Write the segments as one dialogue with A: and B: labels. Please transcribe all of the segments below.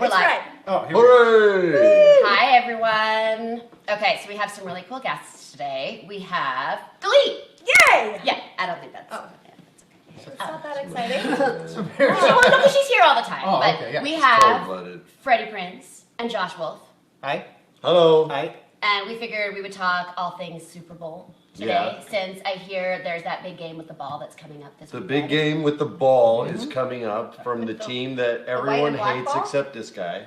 A: We're live.
B: Right.
C: Oh, here we go.
A: Hi, everyone. Okay, so we have some really cool guests today. We have Glee.
B: Yay!
A: Yeah, I don't think that's.
B: Oh.
A: Yeah, that's okay.
B: It's not that exciting.
A: Well, no, because she's here all the time.
C: Oh,
A: but
C: okay, yeah.
A: we have
D: Cold-blooded.
A: Freddie Prinze and Josh Wolf,
C: Hi.
D: Hello.
C: Hi.
A: and we figured we would talk all things Superbowl today, since I hear there's that big game with the ball that's coming up this
D: The
A: weekend.
D: big game with the ball is coming up from the team that
B: white
D: everyone
B: and black
D: hates
B: ball?
D: except this guy.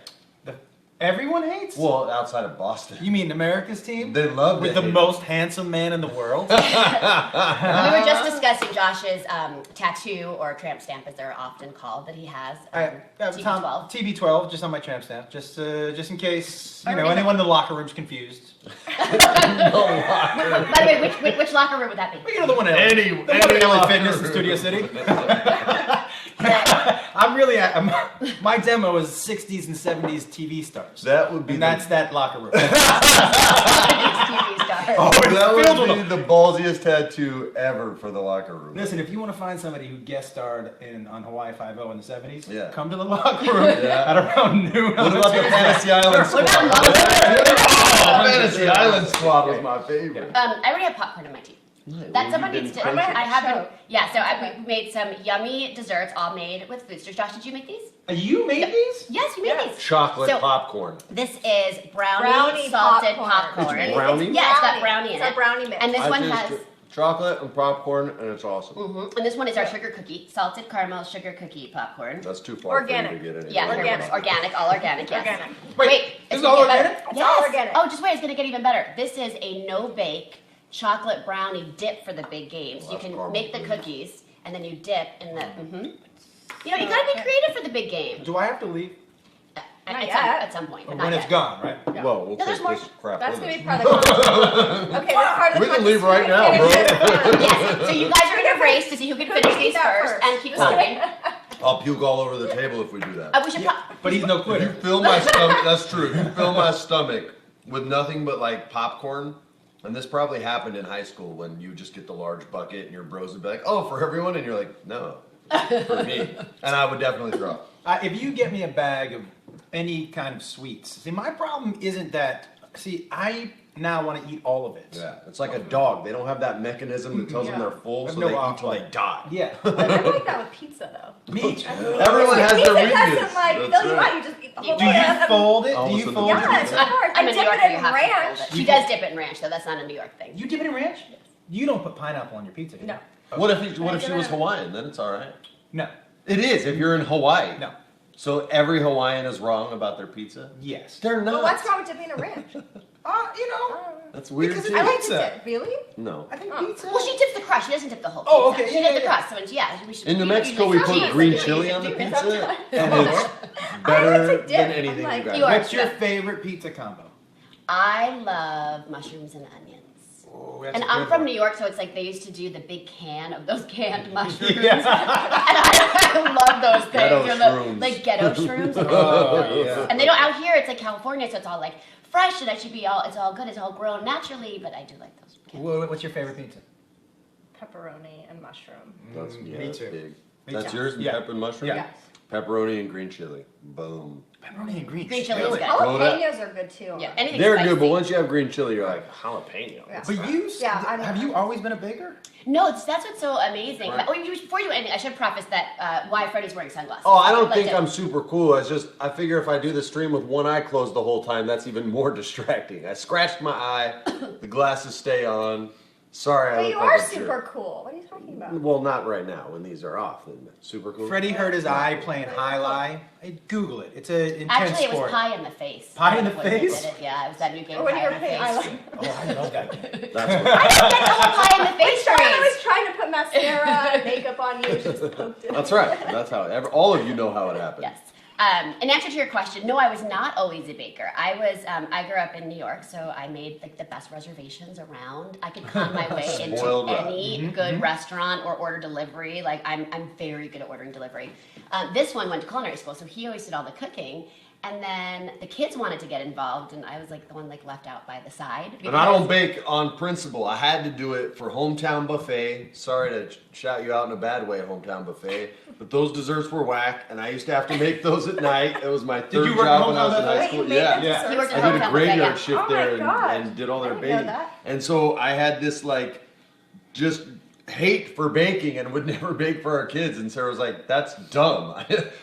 C: Everyone hates?
D: Well, outside of Boston.
C: You mean America's team?
D: They love
E: With
D: to
E: the
D: hate
E: most handsome man in the world?
A: We were just discussing Josh's tattoo, or tramp stamp as they're often called, that he has. TB12.
C: TB12, just on my tramp stamp, just in case
A: Or maybe-
C: anyone in the locker room's confused.
A: By the way, which locker room would that be?
C: You know the one at
D: Any
C: LA
D: locker
C: Fitness in
D: room.
C: Studio City. My demo is 60s and 70s TV stars.
D: That would be
C: And that's that locker room.
A: TV star.
D: Oh, that
C: filled
D: would
C: with
D: be the ballsiest tattoo ever for the locker room.
C: Listen, if you want to find somebody who guest starred on Hawaii Five-0 in the 70s,
D: Yeah.
C: come to the locker room
D: Yeah.
C: at around noon.
D: What about the Fantasy Island
A: What
D: squad?
A: about
D: Fantasy Island squad was my favorite.
A: I already have popcorn in my teeth. That someone needs to. I haven't. Yeah, so we made some yummy desserts, all made with Foodstirs. Josh, did you make these?
C: You made these?
A: Yes, you made these.
D: Chocolate
A: So-
D: popcorn.
A: This is brownie
B: Brownie
A: salted
B: popcorn.
A: popcorn.
D: It's brownie?
A: Yeah, it's got brownie in
B: It's a
A: it.
B: brownie mix.
A: And this one
D: I
A: has.
D: tasted chocolate and popcorn, and it's awesome.
A: And this one is our sugar cookie, salted caramel sugar cookie popcorn.
D: That's too far
B: Organic.
D: for me to get any.
A: Yeah,
B: Organic.
A: Organic, all organic, yes.
B: Organic.
A: Wait,
C: this
A: it's
C: is all
A: gonna get
C: organic?
A: better.
B: It's
A: Yes.
B: all organic.
A: Oh, just wait, it's gonna get even better. This is a no-bake chocolate brownie dip for the big games.
D: Well,
A: You
D: that's
A: can
D: caramel
A: make the
D: food.
A: cookies, and then you dip in the. You know, you gotta be creative for the big game.
C: Do I have to leave?
B: Not
A: At
B: yet.
A: at some point, but
C: When
A: not
C: it's
A: yet.
C: gone, right?
D: Well, we'll
A: No, there's
D: take
A: more.
D: this crap
B: That's
D: with
B: gonna be
D: us.
B: part of the contest. Okay, that's part of the
D: We can
B: contest.
D: leave right now, bro.
A: Yes. So you guys are in a race to see who can finish these
B: that
A: first
B: first?
A: and keep talking.
D: I'll puke all over the table if we do that.
A: We should.
C: But he's no
D: If you
C: quitter.
D: fill my stomach, that's true. If you fill my stomach with nothing but like popcorn, and this probably happened in high school when you just get the large bucket and your bros would be like, "Oh, for everyone," and you're like, "No, for me," and I would definitely throw up.
C: If you get me a bag of any kind of sweets, see, my problem isn't that. See, I now want to eat all of it.
D: Yeah, it's like a dog. They don't have that mechanism that tells them they're full, so
C: No
D: they eat
C: alcohol.
D: till they die.
C: Yeah.
B: I like that with pizza though.
C: Me too.
D: Everyone has their
B: Pizza
D: weakness.
B: doesn't like
D: That's
B: fill you
D: right.
B: out. You just eat the whole
C: Do
B: thing.
C: you fold it? Do
D: Almost
C: you
D: in
C: fold
D: the
C: your
B: Yes,
C: pizza?
B: of course.
A: I'm
B: I
A: a New
B: dip
A: Yorker.
B: it
A: You
B: in
A: have to
B: ranch.
A: fold it. She does dip it in ranch, though. That's not a New York thing.
C: You dip it in ranch? You don't put pineapple on your pizza, do you?
B: No.
D: What if she was Hawaiian? Then it's all right.
C: No.
D: It is if you're in Hawaii.
C: No.
D: So every Hawaiian is wrong about their pizza.
C: Yes.
D: They're not.
B: But what's wrong with dipping in ranch?
D: That's weird
C: Because
D: too.
B: I like to
C: Pizza.
B: dip. Really?
D: No.
C: I think
B: Oh.
C: pizza.
A: Well, she dips the crust. She doesn't dip the whole pizza.
C: Oh, okay.
A: She
C: Yeah,
A: dips the
C: yeah,
A: crust. So yeah, we should.
D: In New
A: we
D: Mexico,
A: usually
D: we put
A: cheese.
D: green
A: We
D: chili on the
A: usually do
D: pizza,
A: sometimes.
D: and it's
B: I
D: better
B: like to dip.
D: than anything
B: I'm
D: you
B: like-
D: guys.
A: You are-
C: What's your favorite pizza combo?
A: I love mushrooms and onions.
C: Oh, that's
A: And
C: a
A: I'm
C: good
A: from
C: one.
A: New York, so it's like they used to do the big can of those canned mushrooms.
C: Yeah.
A: And I love those things.
D: Ghetto
A: They're
D: shrooms.
A: like ghetto shrooms.
C: Oh, yeah.
A: And they don't out here. It's like California, so it's all like fresh, and I should be all. It's all good. It's all grown naturally. But I do like those.
C: What's your favorite pizza?
B: Pepperoni and mushroom.
D: That's, yeah,
C: Me
D: that's
C: too.
D: big.
C: Me
D: That's
C: too.
D: yours?
C: Yeah.
D: Pepper and mushroom?
C: Yeah.
B: Yes.
D: Pepperoni and green chili. Boom.
C: Pepperoni and green
A: Green chili is
C: chili.
A: good.
D: Roll it up.
B: Jalapenos are good too.
A: Yeah, anything
D: They're
A: spicy.
D: good, but once you have green chili, you're like, jalapeno.
B: Yeah.
C: But you,
B: Yeah, I'm-
C: have you always been a baker?
A: No, that's what's so amazing.
D: Right.
A: But, before you do anything, I should preface that why Freddie's wearing sunglasses.
D: Oh, I don't
A: Like
D: think
A: to-
D: I'm super cool. I figure if I do the stream with one eye closed the whole time, that's even more distracting. I scratched my eye. The glasses stay on. Sorry, I
B: But
D: look
B: you
D: like
B: are
D: a jerk.
B: super cool. What are you talking about?
D: Well, not right now. When these are off, then super cool.
C: Freddie hurt his eye playing high lie. Hey, Google it. It's an intense
A: Actually, it was
C: sport.
A: pie in the face.
C: Pie in the
A: When they
C: face?
A: did it. Yeah, it was that new game.
B: Or when
A: Pie
B: you're
A: in the
B: paying
A: face.
C: Oh, I love that game.
D: That's what,
A: Get the whole pie in the face
B: I
A: freeze.
B: was trying to put mascara and makeup on you. Just poked it.
D: that's right. That's how all of you know how it happened.
A: Yes. In answer to your question, no, I was not always a baker. I grew up in New York, so I made like the best reservations around. I could con my way into
D: Spoiled rat.
A: any good restaurant or order delivery. Like I'm very good at ordering delivery. This one went to culinary school, so he always did all the cooking. And then the kids wanted to get involved, and I was like the one like left out by the side.
D: And I don't bake on principle. I had to do it for Hometown Buffet. Sorry to shout you out in a bad way, Hometown Buffet. But those desserts were whack, and I used to have to make those was at night. It was my
C: you
D: third
C: work
D: job when I
C: home
D: was in
C: that
D: high
C: day?
D: school.
B: Wait, you
D: Yeah.
B: made
C: Yeah.
A: He worked
D: I
A: at
D: did a
A: hotel,
D: graveyard
A: yeah.
D: shift
B: Oh my
D: there
B: gosh.
D: and did all their
B: I didn't know
D: baking.
B: that.
D: And so I had this like just hate for baking and would never bake for our kids. And Sarah was like, "That's dumb."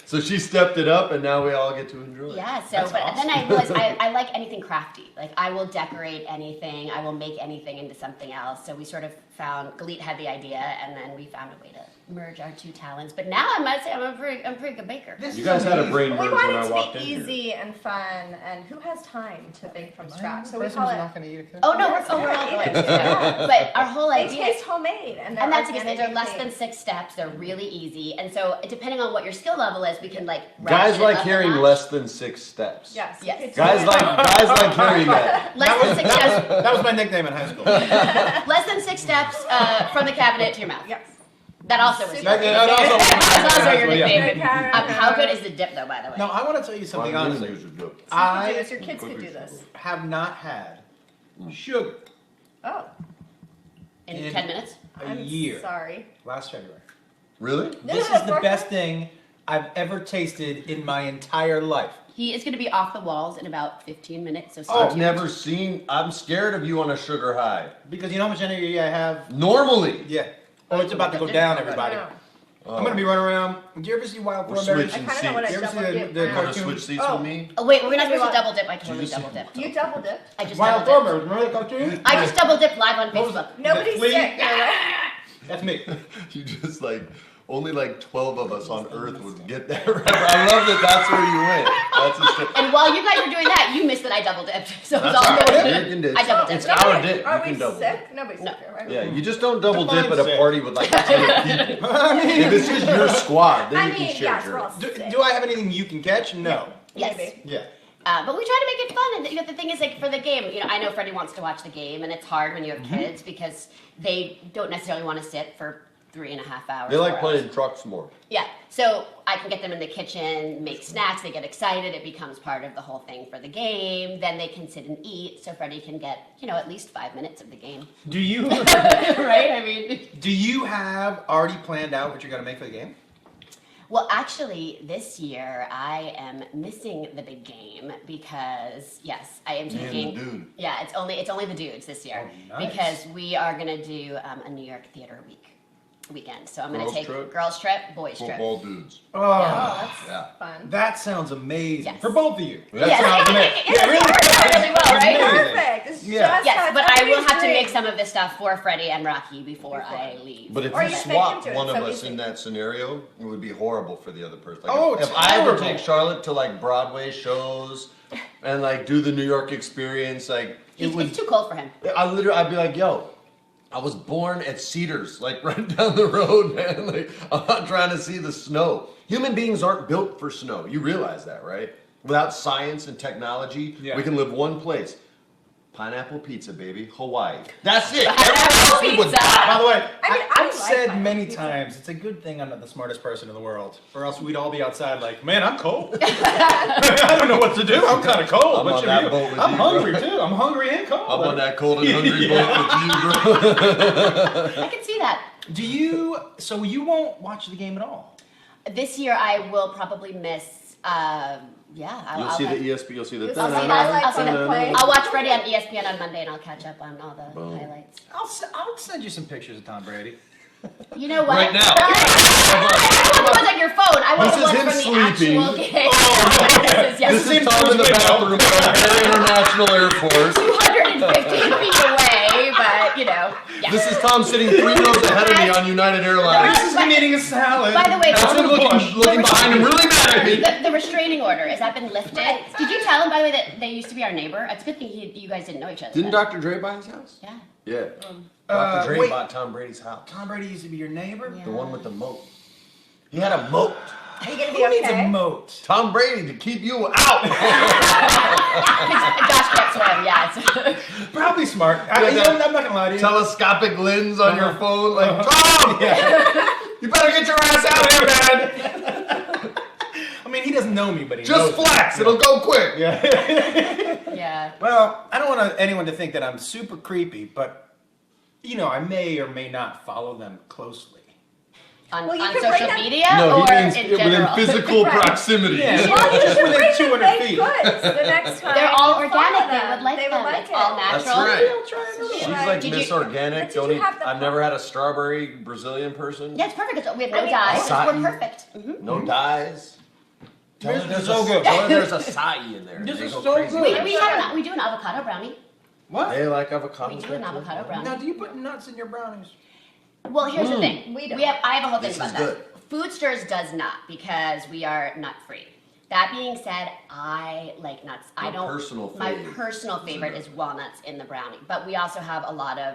D: So she stepped it up, and now we all get to enjoy it.
A: Yeah, so
C: That's
A: but
C: awesome.
A: then I realized I like anything crafty. Like I will decorate anything, I will make anything into something else. So we sort of found Galit had the idea, and then we found a way to merge our two talents. But now I might say I'm a pretty good baker.
C: This
D: You
C: is
D: guys had a
C: amazing.
D: brain
B: We
D: merge
B: want
D: when I
B: it
D: walked
B: to
D: in
B: be
D: here.
B: easy and fun, and who has time to bake from scratch? So
E: The
B: we
E: person
B: call
E: who's
B: it.
E: not going to eat it.
A: Oh no,
B: Yes,
A: we're all
B: yeah.
A: good. Yeah. But our whole
B: They
A: idea.
B: taste homemade, and
A: And that's
B: organic
A: because they're less than
B: cakes.
A: 6 steps. They're really easy, and so depending on what your skill level is, we can like.
D: Guys
A: ratchet
D: like
A: up a
D: hearing
A: notch.
D: less than 6 steps.
B: Yes.
A: Yes.
B: you could
D: Guys
B: do
D: like
B: it.
D: hearing that.
A: Less than 6 steps.
C: That was my nickname in high school.
A: Less than 6 steps from the cabinet to your mouth.
B: Yes.
A: That also was.
B: Super
A: your
C: That also-
A: That's also your
C: Yeah.
A: nickname.
B: Good Karen.
A: How good is the dip though? By the way.
C: No, I want to tell you something honestly.
B: You could do
C: I
B: this. Your kids could do this.
C: have not had sugar
B: Oh,
A: In 10 minutes.
C: a
B: I'm
C: year.
B: sorry.
C: Last February.
D: Really?
B: No,
C: This
B: no,
C: is the
B: for-
C: best thing I've ever tasted in my entire life.
A: He is going to be off the walls in about 15 minutes. So stay
D: I've
A: tuned.
D: never seen. I'm scared of you on a sugar high.
C: Because you know how much energy I have?
D: Normally.
C: Yeah. Oh, it's about to go down, everybody.
B: No.
C: I'm going to be running around. Did you ever see Wild
D: We're
C: Thornberries?
D: switching
B: I kinda know what
C: You
B: I
C: ever see
B: double
C: the
B: dip.
C: the
D: You want to
C: cartoon?
D: switch seats
B: Oh.
D: with me?
A: Oh wait, we're not
B: Maybe
A: supposed to
B: what?
A: double dip. I totally
D: just see-
A: double dipped.
B: You double dipped.
A: I just
C: Wild
A: double dipped.
C: Thornberries, remember the cartoon?
A: I just double dipped live on
C: What was
A: Facebook.
C: it?
B: Nobody's
C: Flea?
B: sick. You're right.
C: That's me.
D: You just like only like 12 of us on Earth would get that reference. I love that. That's where you went. That's a step.
A: And while you guys were doing that, you missed that I double dipped. So it's
D: That's
A: all
D: all right.
A: good.
D: You can do
A: I double
D: It's
A: dipped.
D: our dip.
B: Are
D: You
B: we
D: can double
B: sick?
D: dip.
B: Nobody's
A: No.
B: sick, right?
D: Yeah, you just don't double dip at
C: Define
D: a
C: sick.
D: party with like 10 people. If this is your squad, then
B: I
D: you can
B: mean,
D: share
B: yes, we're
D: your.
B: all
C: Do,
B: sick.
C: do I have anything you can catch? No.
A: Yes.
B: Maybe.
C: Yeah.
A: But we try to make it fun. And the thing is, like for the game, I know Freddie wants to watch the game, and it's hard when you have kids because they don't necessarily want to sit for 3.5 hours.
D: They like
A: 4 hours.
D: playing trucks more.
A: Yeah, so I can get them in the kitchen, make snacks, they get excited, it becomes part of the whole thing for the game, then they can sit and eat, so Freddie can get, at least 5 minutes of the game.
C: Do you
A: Right? I mean...
C: do you have already planned out what you're going to make for the game?
A: Well, actually, this year I am missing the big game because, yes, I am taking...
D: dude.
A: Yeah, it's only the dudes this year
C: Oh, nice.
A: because we are going to do a New York theater weekend. So I'm going to
D: Girls
A: take
D: trip?
A: girls trip, boys trip.
D: Football dudes.
C: Oh,
B: Oh, that's
D: Yeah.
B: fun.
C: that sounds amazing.
A: Yes.
C: For both of you.
D: That
A: Yes.
D: sounds
C: amazing.
A: Yes,
C: Yeah, really
A: it works out really well, right?
C: amazing.
B: Perfect. It's
C: Yeah.
B: just
A: Yes,
B: how
A: but I will
B: everybody's
A: have to make
B: dream.
A: some of this stuff for Freddie and Rocky before I leave.
D: But if
B: Or
D: you
B: you fit
D: swap
B: into it,
D: one of
B: so
D: us
B: easy.
D: in that scenario, it would be horrible for the other person. Like
C: Oh,
D: if I ever
C: terrible.
D: take Charlotte to like Broadway shows and like do the New York experience, like it would.
A: It's too cold for him.
D: I'd be like, yo, I was born at Cedars, like right down the road, man. Like I'm not trying to see the snow. Human beings aren't built for snow. You realize that, right? Without science and technology,
C: Yeah.
D: we can live one place. Pineapple pizza, baby. Hawaii. That's it.
A: Pineapple
D: Everyone else we would
A: pizza.
D: die.
C: By the way,
B: I mean, I
C: I've
B: like
C: said
B: pineapple
C: many
B: pizza.
C: times, it's a good thing I'm not the smartest person in the world, or else we'd all be outside like, man, I'm cold. I don't know what to do. I'm kind of cold.
D: I'm
C: What
D: on
C: should
D: that
C: we do?
D: boat with
C: I'm
D: you,
C: hungry
D: bro.
C: too. I'm hungry and cold.
D: I'm on that cold and hungry
C: Yeah.
D: boat with you, bro.
A: I can see that.
C: Do you? So you won't watch the game at all?
A: This year I will probably miss.
D: You'll see the ESPN. You'll see the.
B: You'll see
A: I'll see
B: highlights
A: that.
B: on the play.
A: I'll watch Freddie on ESPN on Monday and I'll catch up on all the
D: Boom.
A: highlights.
C: I'll send you some pictures of Tom Brady.
A: You know what?
D: Right now.
A: I want the ones on your phone. I want
D: This
A: the
D: is
A: ones
D: him
A: from the
D: sleeping.
A: actual game.
D: This is Tom in the bathroom at O'Hare International Airport.
A: 250 feet away, but yeah.
D: This is Tom sitting 3 rows ahead of me on United Airlines.
C: This is him eating a salad.
A: By the way,
D: That's him looking behind him, really mad at me.
A: The restraining order, has that been lifted? Did you tell him, by the way, that they used to be our neighbor? It's a good thing you guys didn't know each other.
D: Didn't
A: then.
D: Dr. Dre buy his house?
A: Yeah.
D: Yeah.
C: Uh,
D: Dr. Dre
C: wait.
D: bought Tom Brady's house.
C: Tom Brady used to be your neighbor.
A: Yeah.
D: The one with the moat. He had a moat.
B: Are you gonna be
C: Who needs a
B: okay?
C: moat?
D: Tom Brady to keep you out.
A: Josh can't swim, yeah.
C: Probably smart. I'm not gonna lie to you.
D: Telescopic lens on your phone. Like, Tom!
C: Yeah.
D: You better get your ass out here, man.
C: I mean, he doesn't know me, but he
D: Just
C: knows
D: flex.
C: me.
D: It'll go quick.
C: Yeah.
A: Yeah.
C: Well, I don't want anyone to think that I'm super creepy, but I may or may not follow them closely.
A: On,
B: Well, you
A: on
B: can
A: social
B: bring them-
A: media
D: No,
A: or
D: he means
A: in
D: within
A: general?
D: physical
B: Right.
D: proximity.
C: Yeah.
B: Well, you
C: Just
B: should
C: within
B: bring
C: 200
B: them baked
C: feet.
B: goods the next time.
A: They're all
B: you
A: organic.
B: follow
A: They
B: them.
A: would like
B: They
A: them.
B: would like
A: It's
B: it.
A: all
D: That's
A: natural.
D: right.
B: She's
D: She's
B: like,
D: like
A: Did you-
D: Miss Organic.
B: But did
D: Don't
B: you
D: eat.
B: have the
D: I've never had a strawberry Brazilian person.
A: Yeah, it's perfect. We have no
B: I mean,
A: dyes.
D: acai.
A: We're perfect.
D: No dyes.
C: This is
D: There's
C: so good.
D: Tell her there's acai in there.
C: This
D: They
C: is
D: go
C: so
D: crazy.
C: good.
A: We do an avocado brownie.
C: What?
D: They like avocado.
A: We do an avocado brownie.
C: Now, do you put nuts in your brownies?
A: Well, here's the thing.
B: We don't.
A: I have a whole thing
D: This
A: about
D: is
A: that. Foodstirs does not because we are nut free. That being said, I like nuts. I
D: My
A: don't.
D: personal
A: My
D: fave
A: personal
D: is
A: favorite
D: nut.
A: is walnuts in the brownie. But we also have a lot of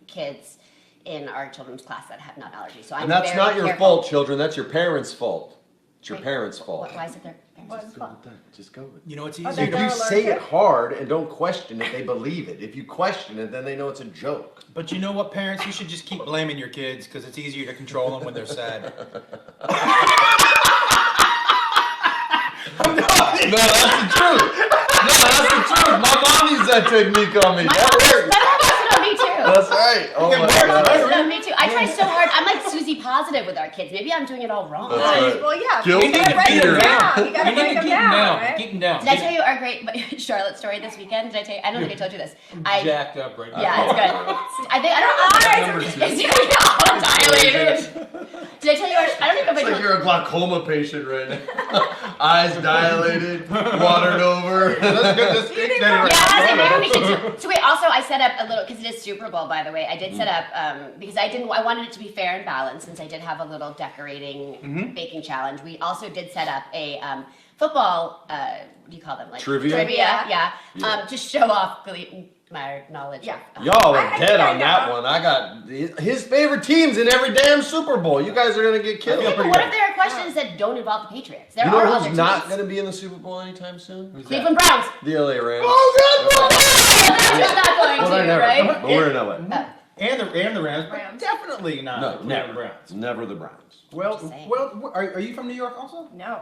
A: kids in our children's class that have nut allergies. So I'm
D: And that's
A: very
D: not your
A: careful.
D: fault, children. That's your parents' fault. It's your
A: Wait,
D: parents' fault.
A: Why is it their parents?
B: What's fun?
D: Just go with it.
C: You know what's
B: Oh,
C: easier?
B: they're
D: If you say it
B: allergic?
D: hard and don't question it, they believe it. If you question it, then they know it's a joke.
C: But you know what, parents? You should just keep blaming your kids because it's easier to control them when they're sad.
D: No, that's the truth. No, that's the truth. My mom used that technique on me. That worked.
A: That me too.
D: That's right. Oh my God.
A: No, me too. I try so hard. I'm like Susie Positive with our kids. Maybe I'm doing it all wrong.
D: That's right.
B: Well, yeah.
D: Guilt
B: You gotta
D: and
B: break
D: fear.
B: them down. You gotta
E: You
B: break
E: need to
B: them
E: keep them
B: down,
E: down.
B: right?
E: Keep them down.
A: Did I tell you our great Charlotte story this weekend? Did I tell you? I don't think I told you this.
E: Jacked up right now.
A: Yeah, it's good. I think I don't know. It's all dilated. Did I tell you? I don't think if I
D: It's like
A: told.
D: you're a glaucoma patient right now. Eyes dilated, watered over.
C: Let's get this steak dinner.
A: Yeah, that's a very weekend. So wait, also I set up a little because it is Super Bowl, by the way. I did set up because I wanted it to be fair and balanced since I did have a little decorating baking challenge. We also did set up a football. What do you call them? Like
D: Trivia?
A: Yeah.
D: Yeah.
A: To show off my knowledge.
B: Yeah.
D: Y'all are
B: I
D: dead
B: think I
D: on that
B: know.
D: one. I got his favorite teams in every damn Super Bowl. You guys are gonna get killed.
A: Okay, but what if there are questions that don't involve the Patriots? There
D: You
A: are
D: know
A: other
D: who's not
A: teams.
D: going to be in the Super Bowl anytime soon?
A: Cleveland Browns.
D: The LA Rams.
A: They're not going
D: Well,
A: to,
D: they're never.
A: right?
D: But we're in LA.
C: And the Rams, but
B: Rams.
C: definitely not
D: No,
C: the Cleveland
D: never.
C: Browns.
D: Never the Browns.
C: Well,
A: Just saying.
C: are you from New York also?
B: No.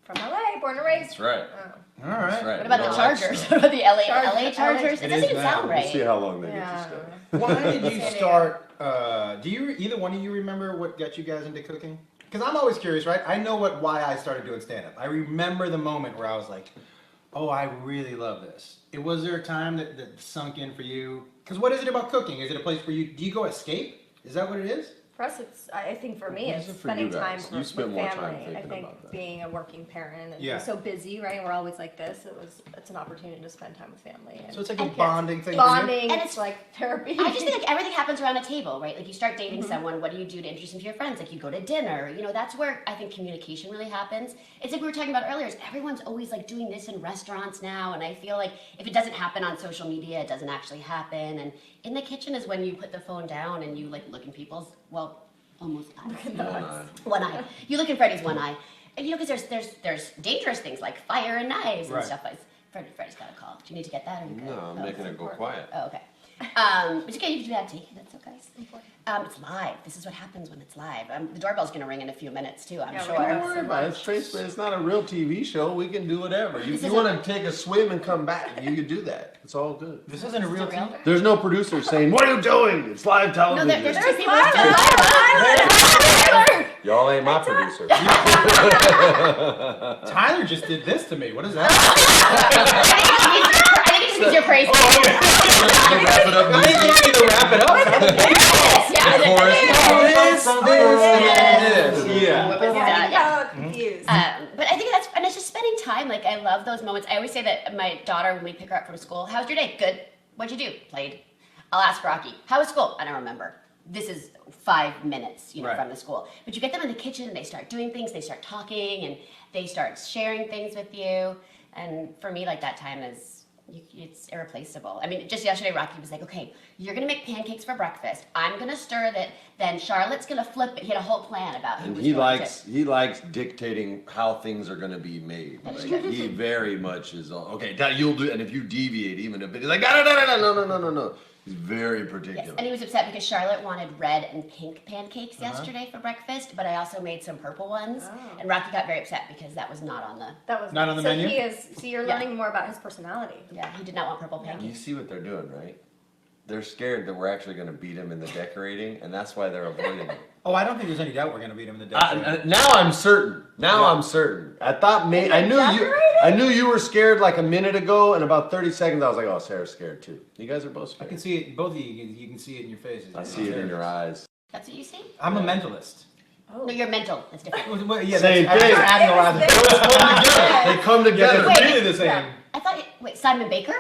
B: From LA, born and raised.
D: That's right.
B: Oh.
C: All right.
D: That's right.
A: What about
D: We
A: the
D: don't like
A: Chargers?
D: snow.
A: What about the LA
B: Chargers.
A: Chargers? It
C: It
A: doesn't
C: is
A: even
C: now.
A: sound
D: We'll see
A: right.
D: how long they
B: Yeah.
D: get to stay.
C: Why did you
B: San Diego.
C: start? Do you either one of you remember what got you guys into cooking? Because I'm always curious, right? I know why I started doing stand up. I remember the moment where I was like, "Oh, I really love this." Was there a time that sunk in for you? Because what is it about cooking? Is it a place where do you go escape? Is that what it is?
B: For us, I think for me,
D: What
B: it's
D: is it for
B: spending
D: you guys?
B: time
D: You spend
B: with
D: more time
B: family. I
D: thinking
B: think
D: about that.
B: being a working parent and
C: Yeah.
B: being so busy, right? We're always like this. It's an opportunity to spend time with family. And
C: So it's like a
A: And kids.
C: bonding thing. for you?
B: bonding.
A: And
B: it's like therapy.
A: I just think like everything happens around a table, right? Like you start dating someone, what do you do to introduce them to your friends? Like you go to dinner, that's where I think communication really happens. It's like we were talking about earlier, is everyone's always like doing this in restaurants now, and I feel like if it doesn't happen on social media, it doesn't actually happen. And in the kitchen is when you put the phone down and you like look in people's, almost eyes. One eye. You look in Freddie's one eye. And because there's dangerous things like fire and knives and
C: Right.
A: stuff like Freddie's got a call. Do you need to get that? Or you good?
D: No, I'm
A: Oh.
D: making it go quiet.
A: Oh, okay. It's okay, you can do that too. That's okay. It's live. This is what happens when it's live. The doorbell's going to ring in a few minutes too, I'm
B: Yeah,
A: sure.
B: we're gonna
D: Don't worry about it. It's not a real TV show. We can do whatever.
A: This
D: You
A: is
D: want to take a swim and come back, you can do that. It's all good.
C: This isn't a real
A: Is it real?
C: thing.
D: There's no producer saying, "What are you doing?" It's live
A: No,
D: television.
A: there's two
B: There's
A: people.
B: Tyler.
D: Y'all ain't my producer.
C: Tyler just did this to me. What is that?
A: I think it's because you're crazy.
D: Wrap it up.
C: I think you need to wrap it up.
A: Yeah.
B: Yeah, confused.
A: But I think and it's just spending time. Like, I love those moments. I always say that my daughter, when we pick her up from school, how's your day? Good. What'd you do? Played. I'll ask Rocky, how was school? I don't remember. This is 5 minutes,
C: Right.
A: from the school. But you get them in the kitchen and they start doing things, they start talking, and they start sharing things with you. And for me, like, that time it's irreplaceable. I mean, just yesterday, Rocky was like, okay, you're going to make pancakes for breakfast. I'm going to stir it. Then Charlotte's going to flip it. He had a whole plan about who
D: And
A: was
D: he
A: going
D: he likes dictating how things are going to be made.
A: That's
D: Like,
A: true.
D: he very much is okay. That you'll do, and if you deviate even a bit, he's like no. He's very particular.
A: Yes, and he was upset because Charlotte wanted red and pink pancakes yesterday for breakfast, but I also made some purple ones.
B: Oh.
A: And Rocky got very upset because that was not on the.
B: That was
C: Not on the
B: so
C: menu?
B: He is. So you're
A: Yeah.
B: learning more about his personality.
A: Yeah, he did not want purple
D: You
A: pancakes.
D: see what they're doing, right? They're scared that we're actually going to beat him in the decorating, and that's why they're avoiding it.
C: Oh, I don't think there's any doubt we're gonna beat them in the deck.
D: Now I'm certain. I'm certain. I thought I knew you were scared like a minute ago, and about 30 seconds I was like, oh, Sarah's scared too. You guys are both
C: I
D: scared.
C: can see it. Both of you. You can see it in your faces.
D: I see it in your eyes.
A: That's what you see?
C: I'm a mentalist.
A: No, you're mental. That's different.
C: Well, yeah,
D: Same
C: that's,
D: thing.
C: I analyze it.
D: They come
C: Yeah,
D: together.
C: they're
A: Wait.
C: really the same.
A: I thought. Wait, Simon Baker?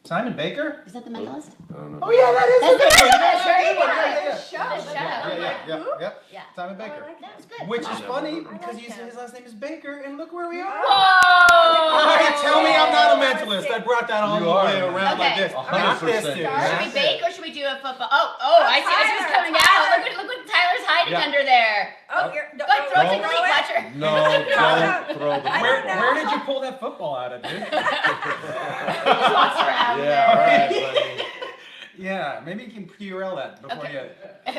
C: Simon Baker?
A: Is that the mentalist?
D: I don't know.
C: Oh yeah, that is.
A: That's
C: the
A: the
C: Baker.
A: mentalist, right?
C: Yeah.
B: Show.
C: Yeah.
A: Yeah.
C: Simon Baker.
A: That was good.
C: Which is
D: I
C: funny
B: like
C: because
B: him.
C: his last name is Baker, and look where we are.
A: Whoa!
C: Alright, tell me I'm not a mentalist. I brought that all
D: You
C: the
D: are.
C: way around like
A: Okay.
C: this. Not this,
D: 100%.
C: dude.
A: Should we
C: Not
A: bake
C: this.
A: or should we do a football? Oh, I see what's coming out. Look what Tyler's hiding
C: Yeah.
A: under there.
B: Oh, you're.
A: Go ahead, throw it to
D: Don't
A: Glee Watcher.
D: No, don't throw the
C: Where did you pull that football out of, dude?
A: Just walks around
D: Yeah, all right, buddy.
C: Yeah, maybe you can PRL that before
A: Okay.
C: you.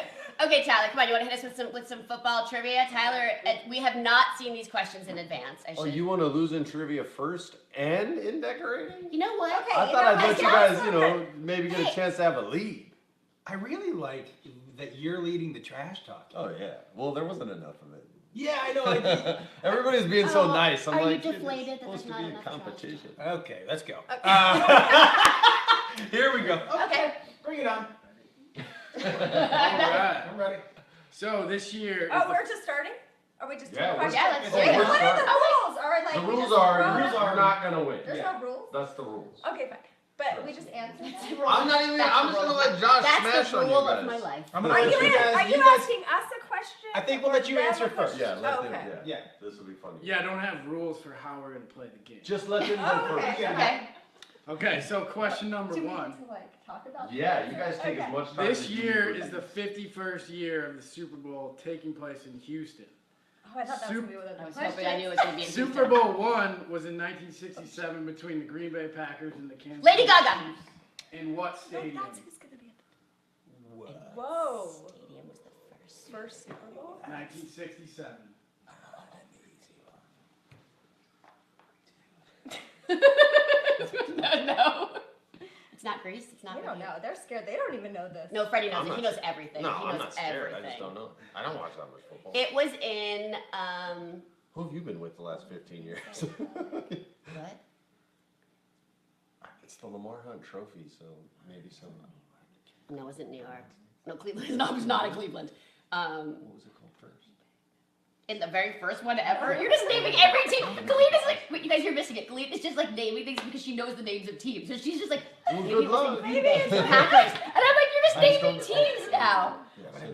A: Okay, Tyler, come on. You want to hit us with some football trivia? Tyler, we have not seen these questions in advance.
D: Oh, you want to lose in trivia first and in decorating?
A: You know what?
B: Okay.
D: I
B: you
D: thought
B: know
D: I'd
B: what?
D: let you guys, maybe get a
A: Hey.
D: chance to have a lead.
C: I really like that you're leading the trash talk.
D: Oh yeah. Well, there wasn't enough of it.
C: Yeah, I know.
D: Everybody's being so
A: Oh,
D: nice. I'm
A: are you
D: like, shit,
A: deflated
D: it's
A: that there's
D: supposed
A: not
D: to be a
A: enough trash
D: competition.
C: Okay, let's go.
B: Okay.
C: Here we go.
A: Okay.
C: Bring it on.
E: Alright.
C: I'm ready.
E: So this year.
B: Oh,
E: is
B: we're just starting? Are we just doing
C: Yeah, we're
B: questions?
A: Yeah, let's do
C: Oh,
A: it.
C: we're
B: What are the
D: starting.
B: rules? Are like
D: The
B: we
D: rules
B: just
D: are
B: run?
D: you're not gonna win.
B: There's no rules?
D: That's the rules.
B: Okay, fine. But we just answer.
D: I'm not even.
A: That's
D: I'm
A: the
D: just gonna
A: rule.
D: let Josh
A: That's
D: smash
A: the
D: on
A: rule
D: you
A: of my
D: guys.
A: life.
C: I'm
B: Are
C: gonna
B: you,
C: let you guys.
B: are you
C: guys.
B: asking us a question?
C: I think we'll
B: or
C: let you
B: them
C: answer
B: a
C: first.
B: question?
D: Yeah, let
B: Oh,
D: them.
B: okay.
D: Yeah,
C: Yeah.
D: this will be funny.
E: Yeah, I don't have rules for how we're gonna play the game.
D: Just let them go
B: Oh,
D: first.
B: okay.
A: Okay.
E: Okay, so question number
B: Do we
E: one.
B: need to like talk about
D: Yeah, you guys take
B: Okay.
D: as much time.
E: This
D: as you
E: year
D: need.
E: is the 51st year of the Super Bowl taking place in Houston.
B: Oh, I thought that was gonna be one of
A: I
B: the
A: was hoping I
B: questions.
A: knew it was going to be in
E: Super Bowl one was in 1967 between the Green Bay Packers and the Kansas
A: Lady
E: City
A: Gaga.
E: Chiefs. In what
B: No,
E: stadium?
B: that's who's gonna be at the Whoa.
A: Stadium was the first.
B: First Super Bowl?
E: 1967.
A: No. It's not Greece. It's not
B: They don't
A: Greece.
B: know. They're scared. They don't even know this.
A: No, Freddie knows
D: I'm
A: it.
D: not
A: He knows
D: scared.
A: everything.
D: No,
A: he knows
D: I'm not scared.
A: everything.
D: I just don't know. I don't watch that much football.
A: It was in
D: Who have you been with the last 15 years?
A: what?
D: It's the Lamar Hunt Trophy, so maybe some.
A: No, it wasn't New York. No, Cleveland. No, it was not in Cleveland.
D: What was it called first?
A: In the very first one ever. You're just naming every team. Colleen is like, wait, you guys, you're missing it. Colleen is just like naming things because she knows the names of teams. So she's just like,
D: Well,
A: maybe
D: good
A: it was
D: luck.
A: the Green Bay Packers. And I'm like, you're just
D: I just
A: naming
D: don't-
A: teams now.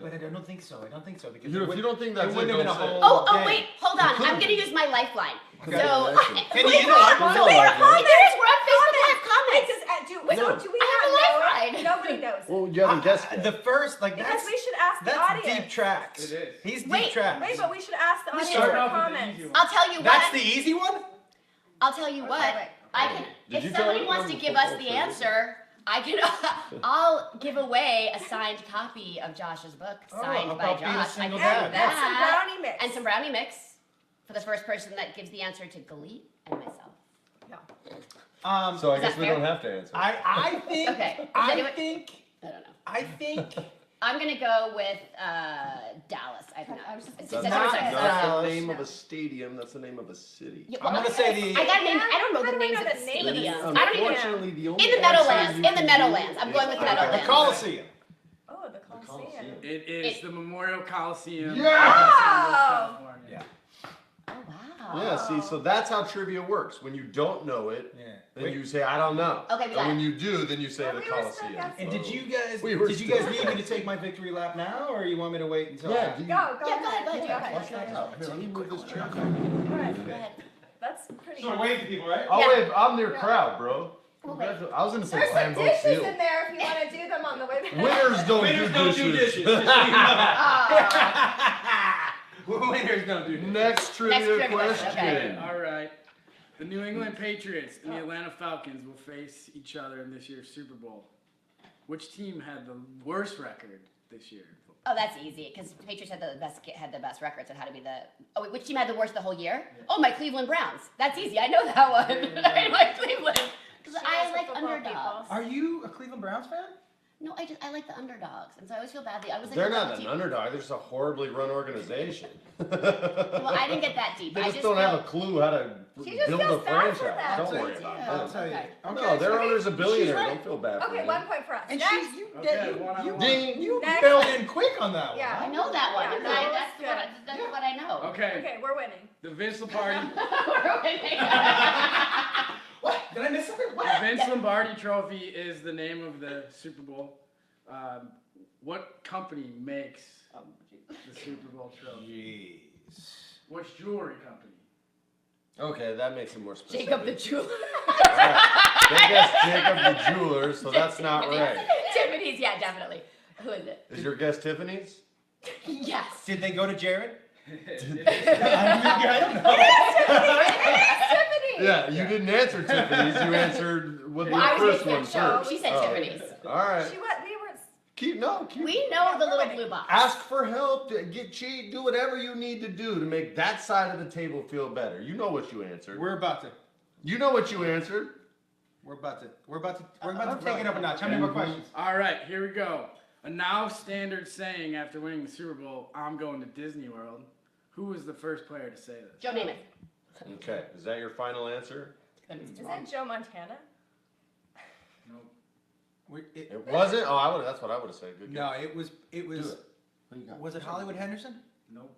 C: But I don't think so. I don't think so because
D: If you don't think that's
C: it wouldn't
D: it,
C: have been a
D: don't say it.
C: whole
A: Oh,
C: game.
A: wait, hold on. I'm gonna use my lifeline.
C: Okay.
A: So,
C: Can you use a lifeline?
A: So we're on this. We're on Facebook Live
B: Wait,
A: comments.
B: do we
A: I have a
B: not know
A: lifeline.
B: it? Nobody knows it.
D: Well, you haven't guessed yet.
C: The first, like
B: Because
C: that's
B: we should ask the
C: that's
B: audience.
C: deep tracks.
E: It is.
C: He's deep
A: Wait,
C: tracks.
B: Wait, but we should ask the
A: We
B: audience
A: should
B: for
E: start off with the
B: comments.
E: easy one.
A: I'll tell you
C: That's
A: what.
C: the easy one.
A: I'll tell you what.
B: wait.
A: I can.
D: Did you
A: If
D: tell
A: somebody
D: them
A: wants to
D: from
A: give us
D: football
A: the
D: trivia?
A: answer, I can. I'll give away a signed copy of Josh's book,
C: Oh,
A: signed
C: I'll
A: by
C: help you in a
A: Josh. I
C: single
A: can do
C: dab.
B: And some
A: that.
B: brownie mix.
A: And some brownie mix for the first person that gives the answer to Galit and myself.
D: So I
A: Is
D: guess
A: that
D: we
A: fair?
D: don't have to answer.
C: I think.
A: Okay. Is
C: I
A: anyone-
C: think.
A: I don't know.
C: I think.
A: I'm gonna go with Dallas. I don't know.
B: I was just
A: It's-
B: gonna
A: it's-
B: say
A: it's-
B: that.
A: it's-
D: That's the
C: Dallas.
D: name of a stadium. That's the name of a city.
A: Yeah,
C: I'm
A: well,
C: gonna say the.
A: I got named. I don't know
B: How
A: the
B: do I
A: names
B: know
A: of the
B: the name of the
A: stadiums.
B: stadium?
A: I don't even know.
D: Unfortunately, the only
A: In the
D: answer
A: Meadowlands.
D: you
A: In the
D: can
A: Meadowlands.
D: do
A: I'm going with
D: is-
C: The
A: Meadowlands.
C: Coliseum.
B: Oh, the Coliseum.
E: It is
A: It-
E: the Memorial Coliseum.
D: Yeah!
E: in California.
C: Yeah.
A: Oh wow.
D: Yeah, see, so that's how trivia works. When you don't know it,
C: Yeah.
D: then
C: Wait,
D: you say, I don't know.
A: Okay, we got
D: And when
A: it.
D: you do, then you say
B: Well,
D: the
B: we were still
D: Coliseum.
B: guessing.
C: and did you guys?
D: We were
C: Did you guys
D: still-
C: need me to take my victory lap now, or you want me to wait until?
D: Yeah,
C: after?
D: do you-
B: Go
A: Yeah, go ahead. Go ahead.
B: Yeah,
A: Go ahead.
D: Here, let me move this chair.
B: All right.
A: Go ahead.
B: That's pretty
C: So we're
B: good.
C: waiting for people, right?
D: Oh,
A: Yeah.
D: wait, I'm their crowd, bro.
A: We'll wait.
D: I was gonna say
B: There's some
D: Lambeau
B: dishes
D: Field.
B: in there if you want to do them on the way back.
D: Winners don't
C: Winners
D: do
C: don't
D: dishes.
C: do dishes. Just so you know.
A: Oh.
C: Winners don't do dishes.
D: Next trivia
A: trivia
D: question.
A: question, okay.
E: All right. The New England Patriots and the Atlanta Falcons will face each other in this year's Super Bowl. Which team had the worst record this year?
A: Oh, that's easy because Patriots had the best records. It had to be the. Oh, wait, which team had the worst the whole year? Oh, my Cleveland Browns. That's easy. I know that one. I like Cleveland because
B: She
A: I
B: knows the
A: like
B: football
A: underdogs.
B: people.
C: Are you a Cleveland Browns fan?
A: No, I like the underdogs, and so I always feel badly. I was like,
D: They're
A: the
D: not
A: double
D: an
A: team.
D: underdog. They're just a horribly run organization.
A: Well, I didn't get that deep.
D: They
A: I
D: just
A: just
D: don't have
A: feel-
D: a clue how to
B: She just
D: build a
B: feels bad for
D: franchise.
B: them.
D: Don't worry
A: Yeah.
D: about
A: Yeah.
C: I'll tell you.
A: Okay.
D: No, their owner's a billionaire.
C: right.
D: Don't feel bad for
B: Okay,
D: him.
B: 1 point for us.
C: And
B: Next.
E: Okay, one on one.
D: Ding.
C: you
B: Next.
C: bailed in quick on that one.
B: Yeah.
A: I know that one.
B: Yeah,
A: because
B: no,
A: that's what I know.
E: Okay,
B: Okay, we're winning.
E: the Vince Lombardi,
A: We're winning.
C: What? Did I miss something?
E: the
C: What?
E: Vince Lombardi Trophy is the name of the Super Bowl. What company makes the Super Bowl trophy?
C: Jeez.
E: Which jewelry company?
D: Okay, that makes it more specific.
A: Jacob the jeweler.
D: They guess Jacob the jeweler, so that's not right.
A: Tiffany's, yeah, definitely. Who is it?
D: Is your guess Tiffany's?
A: Yes.
C: Did they go to Jared?
B: I don't know. Tiffany.
D: Yeah, you didn't answer Tiffany's. You answered what the
A: Well, I was
D: first
A: gonna
D: one
A: say show.
D: first.
A: She said
D: Oh,
A: Tiffany's.
D: All right.
B: We were.
D: Keep.
A: We know the little blue box.
D: Ask for help. Get cheat. Do whatever you need to do to make that side of the table feel better. You know what you answered.
C: We're about to.
D: You know what you answered.
C: We're about to take it up a notch. How many more questions?
E: All right, here we go. A now standard saying after winning the Super Bowl, I'm going to Disney World. Who was the first player to say this?
A: Joe Namath.
D: Okay. Is that your final answer?
B: Is that Joe Montana?
E: Nope.
D: It wasn't. Oh, that's what I would have said. Good
C: No,
D: guess.
C: it was.
D: Do it. What do you got?
C: Was it Hollywood Henderson?
E: Nope.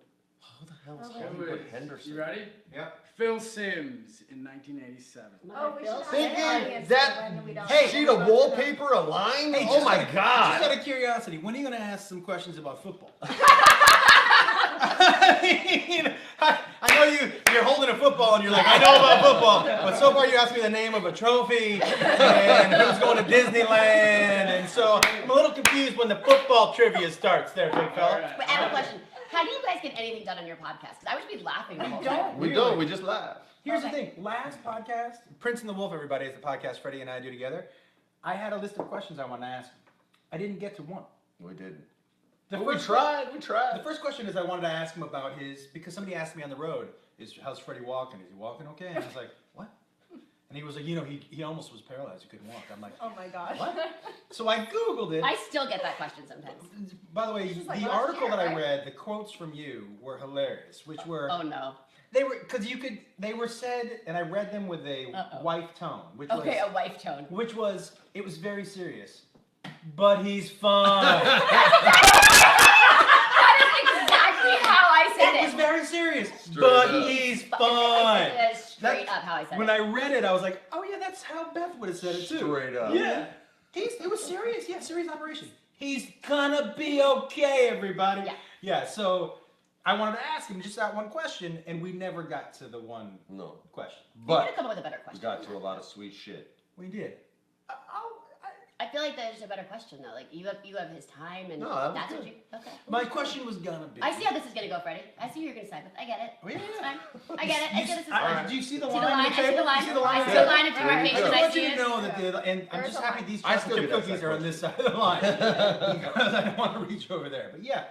D: Who the hell is
B: Oh,
E: Who
D: Hollywood
E: is-
D: Henderson?
E: You ready?
C: Yep.
E: Phil Simms in 1987.
B: Oh, we should have
D: Thinking
B: an audience
D: that-
B: when we don't.
C: Hey,
D: Sheet of wallpaper, a line?
C: Hey,
D: Oh
C: just
D: my
C: Just
D: god!
C: out of curiosity, when are you going to ask some questions about football? I mean, I know you're holding a football and you're like, I know about football, but so far you asked me the name of a trophy and who's going to Disneyland, and so I'm a little confused when the football trivia starts there, big
E: All
C: fella.
E: right.
A: But I have a question. How do you guys get anything done on your podcast? Because I would be laughing the whole time.
D: We don't. We just laugh.
C: Here's the thing. Last podcast, Prince and the Wolf, everybody, is the podcast Freddie and I do together. I had a list of questions I wanted to ask. I didn't get to one.
D: We didn't.
C: The
D: We
C: first
D: tried. We
C: The
D: tried.
C: first question is I wanted to ask him about because somebody asked me on the road, how's Freddie walking? Is he walking okay? And I was like, what? And he was like, he almost was paralyzed. He couldn't walk. I'm like,
B: Oh my gosh.
C: what? So I Googled it.
A: I still get that question sometimes.
C: By the way,
B: This is like
C: the
B: last
C: article
B: year,
C: that I
B: right?
C: read, the quotes from you were hilarious, which were,
A: Oh no.
C: they were said, and I read them with a
A: Uh-oh.
C: wife tone, which
A: Okay,
C: was,
A: a wife tone.
C: it was very serious. But he's fun.
A: Exactly how I said
C: It was
A: it.
C: very serious.
D: Straight
C: but
D: up.
C: he's
A: That
C: fun.
A: is straight up how I said
C: When
A: it.
C: I read it, I was like, oh yeah, that's how Beth would have said it too.
D: Straight up.
C: Yeah. It was serious. Yeah, serious operation. He's gonna be okay, everybody.
A: Yeah.
C: Yeah, so I wanted to ask him just that one question, and we never got to the one
D: No.
C: question.
A: You gotta
D: But
A: come up with a better
D: we
A: question.
D: got to a lot of sweet shit.
C: We did.
A: I feel like there's a better question though. Like you have his time and
D: No, that was
A: that's
D: good.
A: what you. Okay.
C: My question was gonna be.
A: I see how this is gonna go, Freddie. I see who you're gonna side with. I get it.
C: Oh, yeah,
A: It's
C: yeah.
A: fine. I get it. I get this is fine.
C: Do you see the
A: See
C: line?
A: the line?
C: on
A: I
C: the
A: see
C: table?
A: the line.
C: You see the line?
A: I see the line of
D: There you
A: demarcation.
D: go.
C: I
A: I
C: want
A: see
C: you to
A: it.
C: know that and I'm
B: There's
C: just
B: a
C: happy
B: line.
C: these
D: I
C: chocolate
D: still
C: chip
D: get asked
C: cookies
D: that
C: are on this side of the line because I don't want to reach over there. But yeah,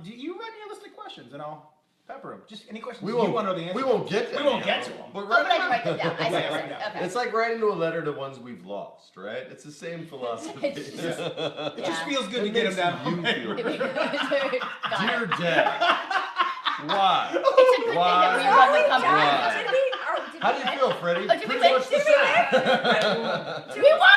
C: do you write me a list of questions and I'll pepper them. Just any questions
D: We
C: you
D: won't.
C: want to know the answer.
D: We won't get to.
C: We won't
D: any
C: get
D: of
C: to
D: them.
C: them.
D: But
A: Oh, but I
D: right
A: can write them down. I see
C: Yeah,
A: what
C: right
A: you're
C: now.
A: saying. Okay.
D: It's like writing a letter to ones we've lost, right? It's the same philosophy.
A: It's just-
C: It just
A: Yeah.
C: feels good to
D: It
C: get them
D: makes
C: down.
D: you feel
A: Dear
D: good. Dear Dad, why?
A: It's a good thing that we run the company.
D: Why?
B: Did we? Oh, did
D: How
B: we
D: do you
B: win?
D: feel, Freddie?
A: Oh, did we
D: Pretty
A: win?
D: much the
A: Did we
D: same.
A: We won!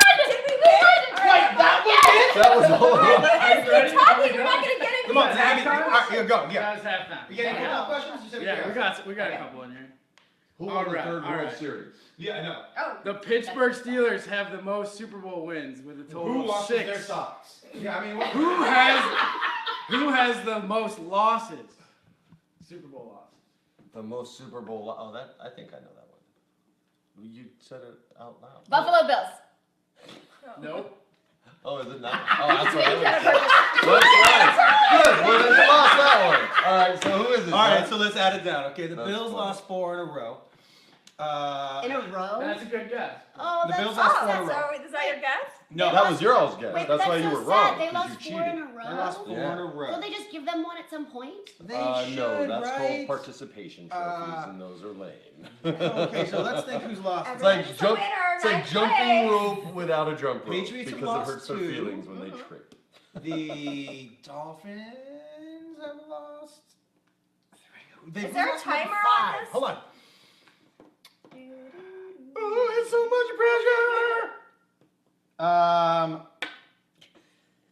C: Wait, that was it?
D: That was all.
B: Let's keep talking. You're not gonna get it.
C: Come on,
E: Is
C: Zach.
E: that
C: All right, here we go. Yeah.
E: Guys, halftime.
C: You got any more questions? Just out of
E: Yeah,
C: curiosity.
E: we got a couple in here.
D: Who won the
E: Alright,
D: third World
E: alright.
D: Series?
C: Yeah, I know.
B: Oh,
E: The Pittsburgh Steelers have the most Super Bowl wins with a total
C: Who
E: of
C: washes
E: 6.
C: their socks? Yeah, I mean, what?
E: Who has the most losses? Super Bowl losses.
D: The most Super Bowl. Oh, that I think I know that one. You said it out loud.
A: Buffalo Bills.
E: Nope.
D: Oh, is it not? Oh, that's what I
A: Is that
D: was.
A: a purpose?
D: That's right. Good. Well, then you lost that one. All right. So who is it?
C: All right,
D: Zach?
C: so let's add it down. Okay, the
D: That's
C: Bills
D: funny.
C: lost 4 in a row.
A: In a row?
E: That's a good guess.
A: Oh,
C: The
A: that's
C: Bills lost four in a
B: Is that your guess?
C: No,
D: That was your all's guess.
A: Wait,
D: That's
A: but
D: why you
A: so
D: were
A: sad.
D: wrong.
A: They
D: 'cause
A: lost
D: you
A: 4
D: cheated.
A: in a row.
C: They lost 4
D: Yeah.
C: in a row.
A: Don't they just give them one at some point?
C: They
D: No,
C: should,
D: that's
C: right?
D: called participation trophies, and those are lame.
C: Okay, so let's think who's lost.
D: It's like,
B: Everyone's a winner,
D: it's like
B: nice
D: jumping
B: place.
D: rope without a jump rope
C: Patriots have
D: because it
C: lost
D: hurts their
C: 2.
D: feelings when they trip.
C: The Dolphins have lost 3. They've
B: Is there a
C: lost like
B: timer on
C: 5.
B: this?
C: Hold on. Oh, it's so much pressure.
D: I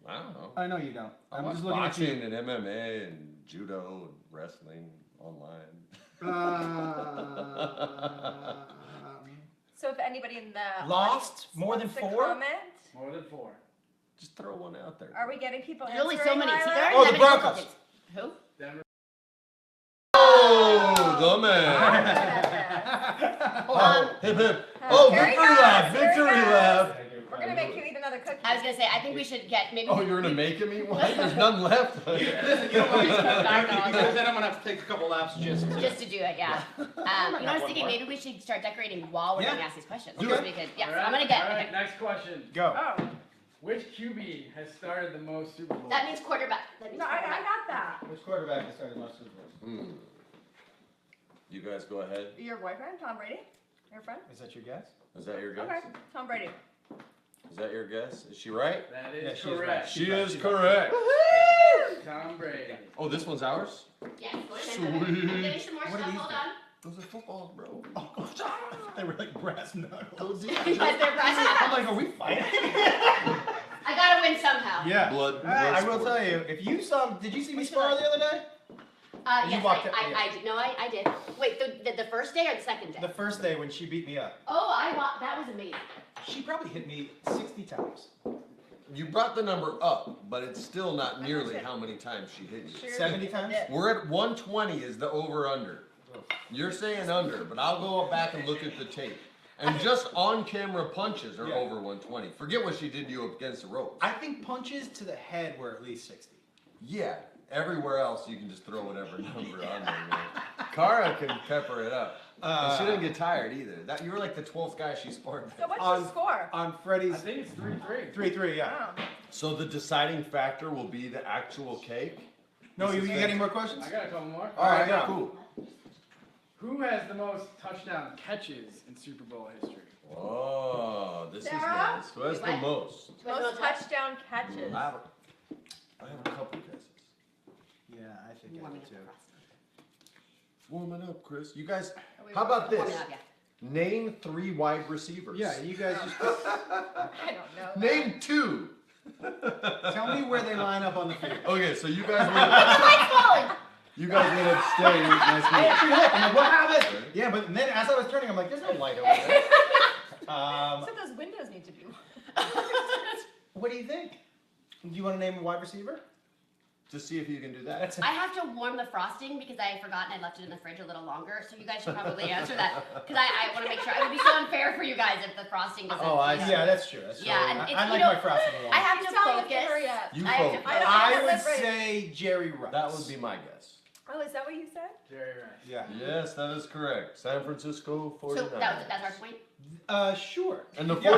D: don't know.
C: I know you don't.
D: I
C: I'm
D: watch
C: just looking at
D: boxing
C: you.
D: and MMA and judo and wrestling online.
B: So if anybody in the
C: Lost
B: audience
C: more than
B: wants to
C: 4?
B: comment,
E: More than 4.
D: Just throw one out there.
B: are we getting people
A: There's only
B: answering?
A: so many. See,
B: Lyra?
A: there aren't
C: Oh,
A: that
C: the
A: many
C: Broncos.
A: football teams. Who?
E: Denver.
D: Oh, the man.
C: Oh,
D: Hip hip. Oh,
B: Here he
D: victory
B: goes,
D: lap.
B: here he
D: Victory
B: goes.
D: lap.
B: We're gonna make you eat another cookie.
A: I was gonna say, I think we should get maybe.
D: Oh, you're gonna make him eat one? There's none left.
C: listen, you know what?
A: I know.
C: Because then I'm gonna have to take a couple laps just to.
A: Just to do it, yeah. You know, I was thinking
C: more.
A: maybe we should start decorating while we're
C: Yeah.
A: going to ask these questions.
C: Do
A: Because
C: it.
A: we could, yeah,
E: All
A: so
E: right,
A: I'm gonna get.
E: All right,
A: Okay.
E: next question.
C: Go.
B: Oh,
E: Which QB has started the most Super Bowls?
A: That means quarterback. That means
B: no, I
A: quarterback.
B: got that.
C: Which quarterback has started most Super Bowls?
D: You guys go ahead.
B: Your boyfriend, Tom Brady? Your friend?
C: Is that your guess?
D: Is that your guess?
B: Okay, Tom Brady.
D: Is that your guess? Is she right?
E: That
C: Yeah,
E: is
C: she's right.
E: correct.
D: She
C: right,
D: is
C: she's right.
D: correct.
E: Tom Brady.
D: Oh, this one's ours?
A: Yeah, go ahead. I'm getting some more
C: What are
A: stuff.
C: these
A: Hold
C: then?
A: on.
D: Those are footballs, bro.
C: They were like brass knuckles.
A: Yes, they're brass
C: I'm
A: knuckles.
C: like, are we fighting?
A: I gotta win somehow.
C: Yeah.
D: Blood.
C: I will
D: sport.
C: tell you, if you saw, did you see me
A: What's
C: spar
A: your
C: the other day? You
A: Yes,
C: walked up-
A: I did. No, I did. Wait, the first day or the second day?
C: The first day when she beat me up.
A: Oh, that was amazing.
C: She probably hit me 60 times.
D: You brought the number up, but it's still not nearly how many times she hit you.
B: Sure
C: 70
B: you
C: times?
B: did.
D: We're at 120 is the over-under. You're saying under, but I'll go back and look at the tape. And just on-camera punches are
C: Yeah.
D: over 120. Forget what she did to you against the ropes.
C: I think punches to the head were at least 60.
D: Yeah, everywhere else you can just throw whatever number on there. Man. Kara can pepper it up. And she didn't get tired either. You were like the 12th guy she sparred.
B: So what's
C: On-
B: your score?
C: On
E: I
C: Freddie's
E: think it's 3-3.
C: 3-3, yeah.
B: Oh.
D: So the deciding factor will be the actual cake?
C: No,
D: This
C: you
D: is
C: got any more questions?
E: I got a couple more.
C: All right, go.
D: Cool.
E: Who has the most touchdown catches in Super Bowl history?
D: Oh, this
B: Sarah?
D: is nice. Who has the
A: What?
D: most?
B: Most touchdown catches.
D: I have a couple guesses.
C: Yeah, I think I
A: Warming
C: did
A: up
C: too.
A: the frosting.
D: Warming up, Chris. You guys,
B: Are we
D: how about this?
A: Warming up, yeah.
D: Name 3 wide receivers.
C: Yeah, you guys just
B: I don't know.
D: Name 2.
C: tell me where they line up on the field.
D: Okay, so you guys
A: The light's falling!
D: you guys went upstairs. Nice
C: I
D: meeting
C: actually looked. I'm like, what happened? Yeah, but then as I was turning, I'm like, there's no light over there.
B: So those windows need to be.
C: What do you think? Do you want to name a wide receiver?
D: to see if you can do that.
C: That's
A: I have to warm the frosting because I forgot and I left it in the fridge a little longer. So you guys should probably answer that because I want to make sure. It would be so unfair for you guys if the frosting doesn't.
D: Oh, I
A: you know.
D: see.
C: yeah, that's true. That's true.
A: Yeah, and
C: I
A: it's,
C: like
A: you know,
C: my frosting a lot.
A: I have to
B: He's telling us to
A: focus.
B: hurry up.
D: You
A: I have
D: focus.
A: to
B: I don't
C: I
B: have
C: would
B: to right.
C: say Jerry Rice.
D: That would be my guess.
B: Oh, is that what you said?
E: Jerry Rice.
C: Yeah.
D: Yes, that is correct. San Francisco 49ers.
A: So that's our point.
C: Sure.
D: And the
C: Yeah.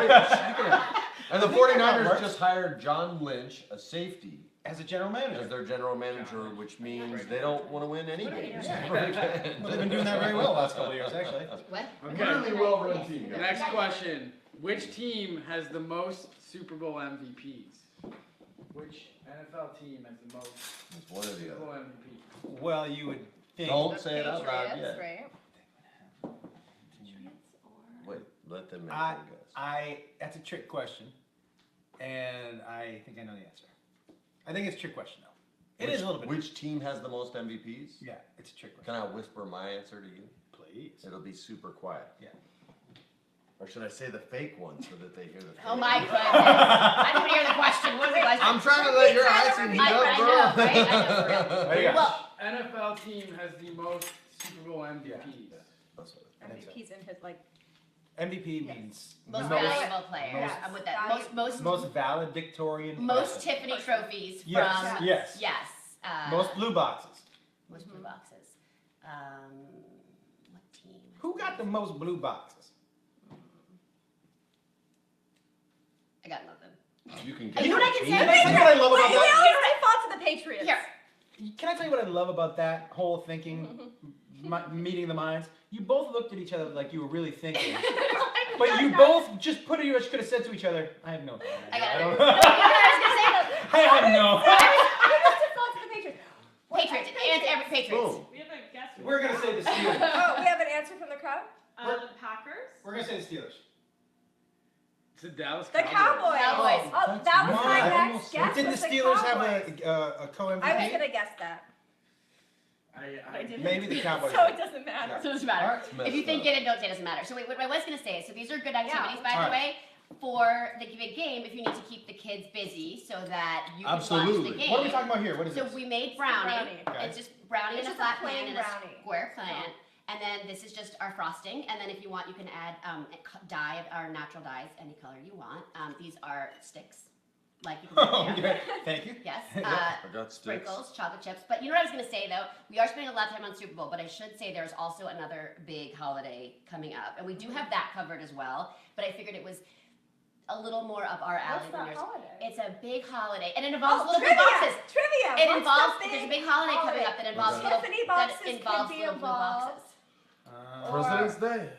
D: and the
C: I think that
D: 49ers
C: works.
D: just hired John Lynch, a safety,
C: As a general
D: as
C: manager.
D: their general manager, which means they don't want to win any games.
C: Well, they've been doing that very well the last couple of years, actually.
A: What?
D: Really well run team. guys.
E: Next question. Which team has the most Super Bowl MVPs? Which NFL team has the most
D: It's one or the
E: Super Bowl
D: other.
E: MVPs?
C: Well, you would think.
D: Don't say it out loud
B: Patriots,
D: yet.
B: right?
D: Wait, let them make their guess.
C: That's a trick question, and I think I know the answer. I think it's a trick question, though. It is a little bit.
D: Which team has the most MVPs?
C: Yeah, it's a trick question.
D: Can I whisper my answer to you?
C: Please.
D: It'll be super quiet.
C: Yeah.
D: Or should I say the fake one so that they hear the fake
A: Oh my goodness! I didn't hear the question. What was the question?
D: I'm trying to let your eyes heat
A: I
D: up, bro.
A: know, right? I know, for real.
C: There you go.
A: Well,
E: NFL team has the most Super Bowl MVPs.
D: That's what
C: I think so.
B: MVP's in his like.
C: MVP
B: Yes.
C: means
A: most
B: Most-
A: valuable player.
B: most-
A: I'm with that. Most
C: most valedictorian.
A: most
C: person.
A: Tiffany trophies from.
C: Yes. Yes.
A: Yes.
C: Most blue boxes.
A: Most blue boxes. What team?
C: Who got the most blue boxes?
A: I got nothing.
D: You can
A: You
D: get
A: know what I can say?
C: Can I tell you what I love about
B: We
C: that?
B: always say fall to the Patriots.
A: Here.
C: Can I tell you what I love about that whole thinking, meeting the minds? You both looked at each other like you were really thinking. But you both just could have said to each other, I have no idea.
A: I got it.
C: don't-
A: You know what I was gonna say?
C: I have no.
B: We just did fall to the Patriots.
A: Patriots. And every Patriots.
D: Boom.
F: We have a guess.
C: We're gonna say the Steelers.
B: Oh, we have an answer from the crowd?
F: The Packers.
C: We're gonna say the Steelers.
E: It's the Dallas
B: The Cowboys.
A: Cowboys.
B: Oh, that was my
C: I
B: next
C: almost-
B: guess.
C: Didn't
B: was
C: the Steelers have
B: Cowboys.
C: a co-MVP?
B: I was gonna guess that.
E: I
B: didn't.
C: Maybe the Cowboys.
B: So it doesn't matter.
A: So it doesn't matter.
C: All
D: right.
A: If you think it, don't say it doesn't matter. So wait, what I was gonna say, so these are good activities, by
C: All
A: the
C: right.
A: way, for the big game if you need to keep the kids busy so that you can watch
D: Absolutely.
A: the game.
C: What are we talking about here? What is
A: So
C: this?
A: we made brownie.
C: Okay.
A: It's just brownie
B: It's
A: in a
B: just a
A: flat
B: plain
A: pan and a
B: brownie.
A: square pan. And then this is just our frosting. And then if you want, you can add dye, our natural dyes, any color you want. These are sticks. Like you can
C: Oh, okay. Thank you.
A: Yes.
D: I got sticks.
A: Sprinkles, chocolate chips. But you know what I was going to say, though? We are spending a lot of time on Super Bowl, but I should say there's also another big holiday coming up. And we do have that covered as well. But I figured it was a little more up our alley
B: What's
A: than
B: that
A: yours.
B: holiday?
A: It's a big holiday. And it involves little
B: trivia!
A: blue boxes.
B: Trivia!
A: It
B: What's
A: involves,
B: the
A: there's a
B: big
A: big holiday coming
B: holiday?
A: up that involves
D: Okay.
A: little,
B: Tiffany
A: that
B: boxes
A: involves
B: could be
A: little blue
B: involved.
A: boxes.
D: President's Day.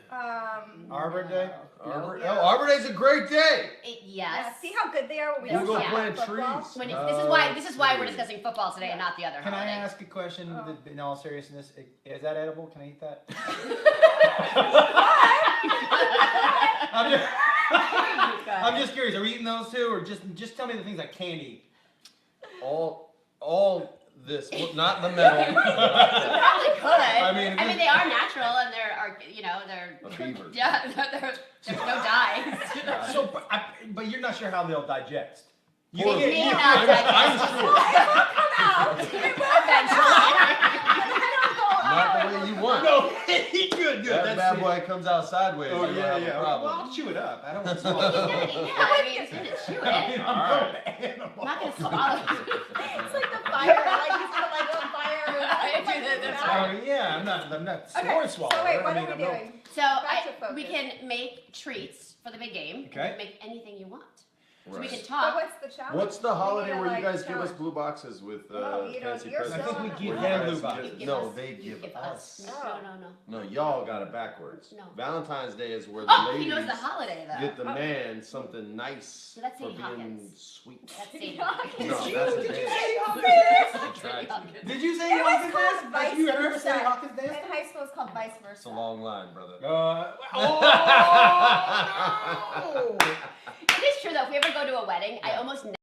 C: Arbor Day.
D: Arbor,
B: Yeah.
D: oh, Arbor Day's a great day.
A: Yes.
B: Yeah, see how good they are when we
A: We'll
B: don't
A: go
B: talk
D: plant
B: about football?
D: trees.
A: When
D: Oh,
A: this is why we're
D: true.
A: discussing football today and not the other
C: Can I
A: holiday.
C: ask a question in all seriousness? Is that edible? Can I eat that? I'm just, I'm just curious. Are we eating those too, or just tell me the things I can't eat?
D: All this, well, not the metal.
A: Probably could.
C: I mean,
A: they are natural and they're
D: A beaver.
A: yeah, there's no dyes.
C: So, but you're not sure how they'll digest. You
A: They
C: can't-
A: may
C: you-
A: not digest.
D: I'm sure.
A: Eventually.
D: Not the way you want.
C: No, good.
D: That
C: That's
D: bad
C: it.
D: boy comes out sideways.
C: Oh
D: you'll
C: yeah,
D: have
C: yeah.
D: a
C: Well,
D: problem.
C: I'll chew it up. I don't want to
A: He's
C: swallow
A: gonna
C: it.
A: eat I mean, he's gonna chew it.
C: I'm
A: I'm not gonna swallow it.
B: It's like the fire, like he's got like a fire.
C: Oh yeah, I'm not
B: Okay,
C: sword swallower.
B: so wait, what
C: I mean,
B: are we
C: I'm
B: doing?
A: So
B: Back to
A: we
B: focus.
A: can make treats for the big game.
C: Okay.
A: You can make anything you want. So we
D: Right.
A: can
B: But
A: talk.
B: what's the challenge?
D: What's the
B: We
D: holiday
B: need to,
D: where you
B: like,
D: guys give us
B: challenge.
D: blue boxes with
B: Oh, you don't-
D: fancy
B: you're
D: presents?
C: I think we
B: so-
C: give
D: Where
C: them
D: you
C: blue
D: guys
C: boxes.
D: give-
A: Give
D: No,
A: us-
D: they
A: you
D: give
A: us.
D: us.
A: No.
D: No, y'all got it backwards.
A: No.
D: Valentine's Day is where the
A: Oh, he
D: ladies
A: knows the holiday though.
D: get the man something nice
A: So that's
D: for
A: Sadie
D: being
A: Hawkins.
D: sweet.
A: That's Sadie
D: No,
A: Hawkins.
D: that's the
C: Did you
D: day.
C: say Hawkins?
D: I tried
A: Sadie
D: to.
A: Hawkins.
C: Did you say
B: It was
C: Hawkins
B: called
C: dance?
B: vice
C: Have you ever said
B: versa.
C: Hawkins dance?
B: In high school, it's called vice versa.
D: It's a long line, brother.
C: Oh no!
A: It is true though. If we ever go to a wedding, I almost never.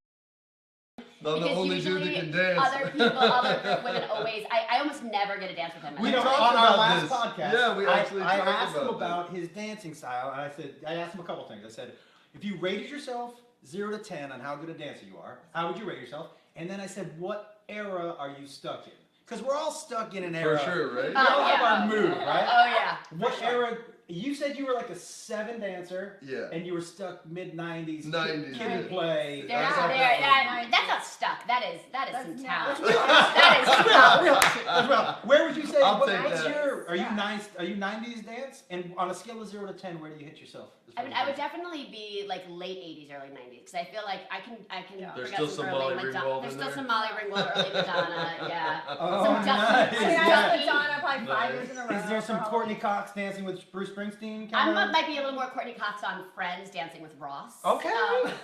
D: I'm the
A: Because
D: only dude that
A: usually
D: can dance.
A: other women always. I almost never get a dance with him.
C: We
D: talked
C: talked on
D: about
C: our last
D: this.
C: podcast.
D: Yeah, we actually
C: I
D: talked
C: asked him
D: about
C: about his dancing style, and I asked him a couple things. I said, if you rated yourself 0 to 10 on how good a dancer you are, how would you rate yourself? And then I said, what era are you stuck in? Because we're all stuck in an
D: For
C: era.
D: sure, right?
C: We all have
A: yeah.
C: our mood, right?
A: Oh yeah.
C: What
A: for sure.
C: era? You said you were like a 7 dancer,
D: Yeah.
C: and you were stuck mid 90s.
D: 90s.
C: Kid and play.
A: They're,
B: Yeah.
A: that's not stuck. That is
B: That's
A: some
B: not-
A: talent.
C: That's
A: That is talent.
C: That's right. Where would you say?
D: I'll take
C: What's
D: that.
C: your? Are you
B: Yeah.
C: nice? Are you 90s dance? And on a scale of 0 to 10, where do you hit yourself?
A: I mean, I would definitely be like late '80s, early '90s, because I feel like I can.
D: There's
A: bring
D: still
A: out
D: some
A: early
D: Molly
A: Madonna.
D: Ringwald
A: There's
D: in
A: still
D: there?
A: some Molly Ringwald, early Madonna. Yeah.
C: Oh,
A: Some
C: nice.
A: Dustin-
B: I mean, I
C: Yeah.
B: was Madonna probably 5 years in a row.
C: Is there some
B: for
C: Courtney
B: Halloween.
C: Cox dancing with Bruce Springsteen?
A: I
C: Kind of?
A: might be a little more Courtney Cox on Friends, dancing with Ross.
C: Okay.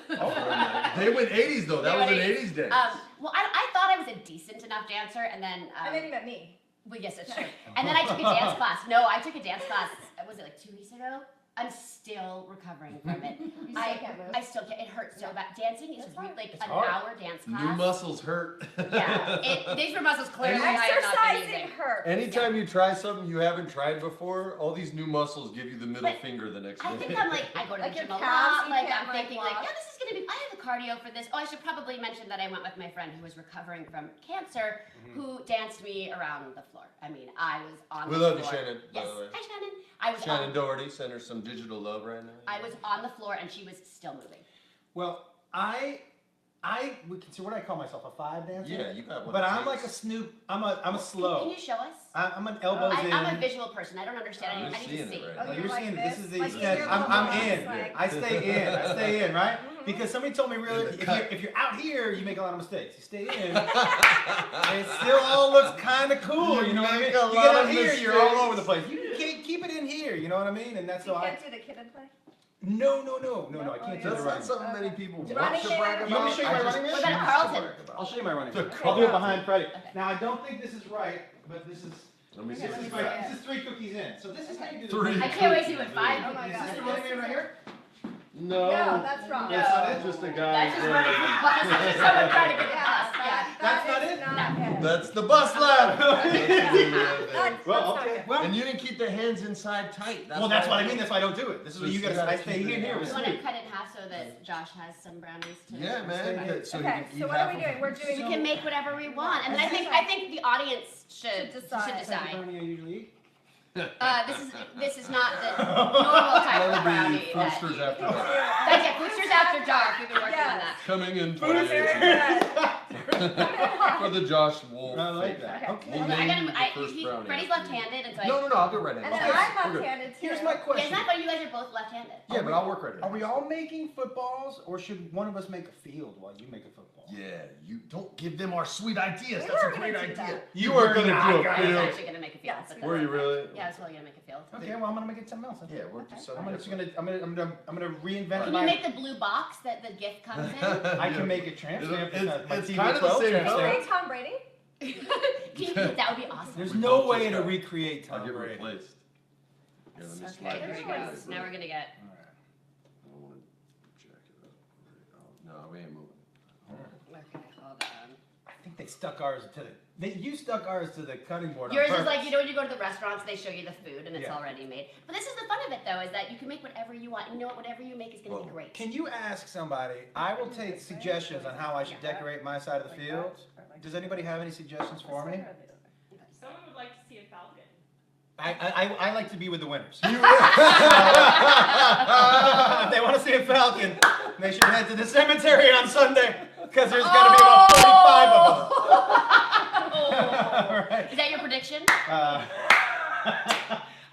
D: They went 80s though. That
A: They
D: was an
A: went
D: 80s dance.
A: Well, I thought I was a decent enough dancer, and then.
B: And then you met me.
A: Well, yes, that's true. And then I took a dance class. No, I took a dance class. Was it like 2 weeks ago? I'm still recovering from it.
B: You still can't move.
A: I still can't. It hurts so bad. Dancing is
B: It's hard.
A: like
C: It's
A: an
C: hard.
A: hour dance class.
D: New muscles hurt.
A: Yeah, these were muscles clearly I have not been
B: Exercising
A: using.
B: hurts.
D: Anytime you try something you haven't tried before, all these new muscles give you the middle
A: But
D: finger the next
A: I
D: day.
A: think I'm like, I go to
B: Like
A: the
B: your
A: gym a
B: calves,
A: lot.
B: you
A: Like
B: can't,
A: I'm thinking
B: like,
A: like,
B: walk.
A: yeah, this is gonna be. I have a cardio for this. Oh, I should probably mention that I went with my friend who was recovering from cancer, who danced me around the floor. I mean, I was on
D: We
A: the
D: love you,
A: floor.
D: Shannon, by
A: Yes,
D: the way.
A: hi Shannon. I was
D: Shannon
A: on,
D: Doherty sent her some digital love right now.
A: I was on the floor and she was still moving.
C: Well, I So what do I call myself? A 5 dancer?
D: Yeah, you got one.
C: But I'm like a Snoop. I'm a slow.
A: Can you show us?
C: I'm an elbows in.
A: I'm a visual person. I don't understand.
D: You're
A: I need to
D: seeing
A: see.
D: it right
C: Oh,
D: now.
C: you're
B: like
C: seeing
B: this?
C: this is the
B: Like
C: extent.
B: your
C: I'm
B: little
C: in.
B: box, like-
C: I stay in, right? Because somebody told me really,
D: In the cut.
C: if you're out here, you make a lot of mistakes. You stay in, and it still all looks kind of cool. You know what I mean?
D: make a
C: You
D: lot
C: get out
D: of
C: here, you're all
D: mistakes.
C: over the place. You can't keep it in here. You know what I mean? And that's
B: You
C: why.
B: can't do the kid and play?
C: No. I can't do
D: That's
C: the
D: not
C: running.
D: something many people want
B: Running
D: to
B: man.
D: brag about.
C: You want me to show you my
D: I just
C: running man?
A: What about
D: choose to
A: Carlton?
D: brag about
C: I'll
D: it.
C: show you my running.
D: The
C: Man. I'll do it
D: Carlton.
C: behind Freddie.
A: Okay.
C: Now I don't think this is right, but this is.
D: Let me see.
B: Okay, let me
C: This
B: see it.
C: is 3 cookies in. So this is how you do
D: Three.
C: the
A: I can't wait to see what 5
B: Oh my
C: Is
B: God.
C: this the running man right here?
D: No.
B: No, that's wrong.
A: No.
C: That's not it?
D: Just a guy.
A: That's just running
D: running.
A: for bus. That's just someone trying to get the
B: Yeah,
A: bus. Yeah.
C: That's not
B: is
C: it?
B: Not it.
D: That's the bus lab.
B: That's
C: Well,
B: not
C: okay.
B: good.
C: Well,
D: And you didn't keep the hands inside tight.
C: well, that's what I mean. That's why I don't do it. This is what you
D: Just
C: guys. I
D: gotta
C: stay
D: keep it
C: in here
D: in.
C: with
A: You want to
C: Snoop.
A: cut it in half so that Josh has some brownies too?
D: Yeah, man. So
B: Okay,
D: you
B: so
D: can
B: what are we doing? We're doing.
A: We can make whatever we want, and then I think the audience should
B: decide.
C: Is that the brownie I usually eat?
A: This is not the normal type of
D: That'll
A: brownie.
D: be
A: that-
D: Foodstirs after dark.
A: That's it. Foodstirs after dark. We've been working on
B: Yes.
A: that.
D: Coming in
B: Very
D: 2018
B: good.
D: for the Josh Wolf.
C: I like
D: figure.
C: that.
B: Okay.
D: We'll
A: I
D: name
A: gotta.
D: the first brownie
A: Freddie's
D: after you.
A: left-handed, and so
D: No, I'll do it right
B: And
D: hand.
B: then
C: Okay.
B: I'm
D: We're good.
B: left-handed too.
C: Here's my
A: Yeah, it's
C: question.
A: not funny. You guys are both left-handed.
D: Yeah, but I'll work right hand.
C: Are we all making footballs, or should one of us make a field while you make a football?
D: Yeah, you don't give them our sweet ideas.
B: We
D: That's a
B: were
D: great
B: gonna do
D: idea.
B: that.
C: You
D: were
C: were
D: gonna
C: not
D: do a
C: gonna-
A: I was
D: field.
A: actually gonna make a field.
B: Yes,
A: but
B: we
A: then-
D: Were you really?
A: Yeah, I was really gonna make a field.
C: Okay, well I'm gonna make it something else. Then.
D: Yeah, we're just
C: I'm just gonna reinvent
A: Can
C: my.
A: you make the blue box that the gift comes in?
C: I can make a tramp stamp.
D: It's
C: TV
D: kind of the
C: 12
D: same
C: tramp
B: Can you
C: stamp.
B: make Tom Brady?
A: That would be awesome.
C: There's
D: We
C: no
D: both
C: way
D: just
C: to
D: got-
C: recreate
D: I'll
C: Tom
D: get
C: Brady.
D: replaced. Yeah, let me
A: Okay,
D: slide
A: here
D: this
A: we
D: way
A: go.
D: right
A: Now we're gonna get.
C: Alright.
D: I don't want to jack it up. Oh, no, we ain't moving.
A: Okay, hold on.
C: I think they stuck ours to the. You stuck ours to the cutting board. on
A: Yours is
C: purpose.
A: like, you know, when you go to the restaurants, they show you the food and it's
C: Yeah.
A: already made. But this is the fun of it, though, is that you can make whatever you want. And you know what? Whatever you make is going to be
D: Well,
A: great.
C: Can you ask somebody? I will take suggestions on how I should decorate my side of the field. Does anybody have any suggestions for me?
F: Someone would like to see a falcon.
C: I like to be with the winners. If they want to see a falcon, they should head to the cemetery on Sunday because there's going to be about 45 of them. All right.
A: Is that your prediction?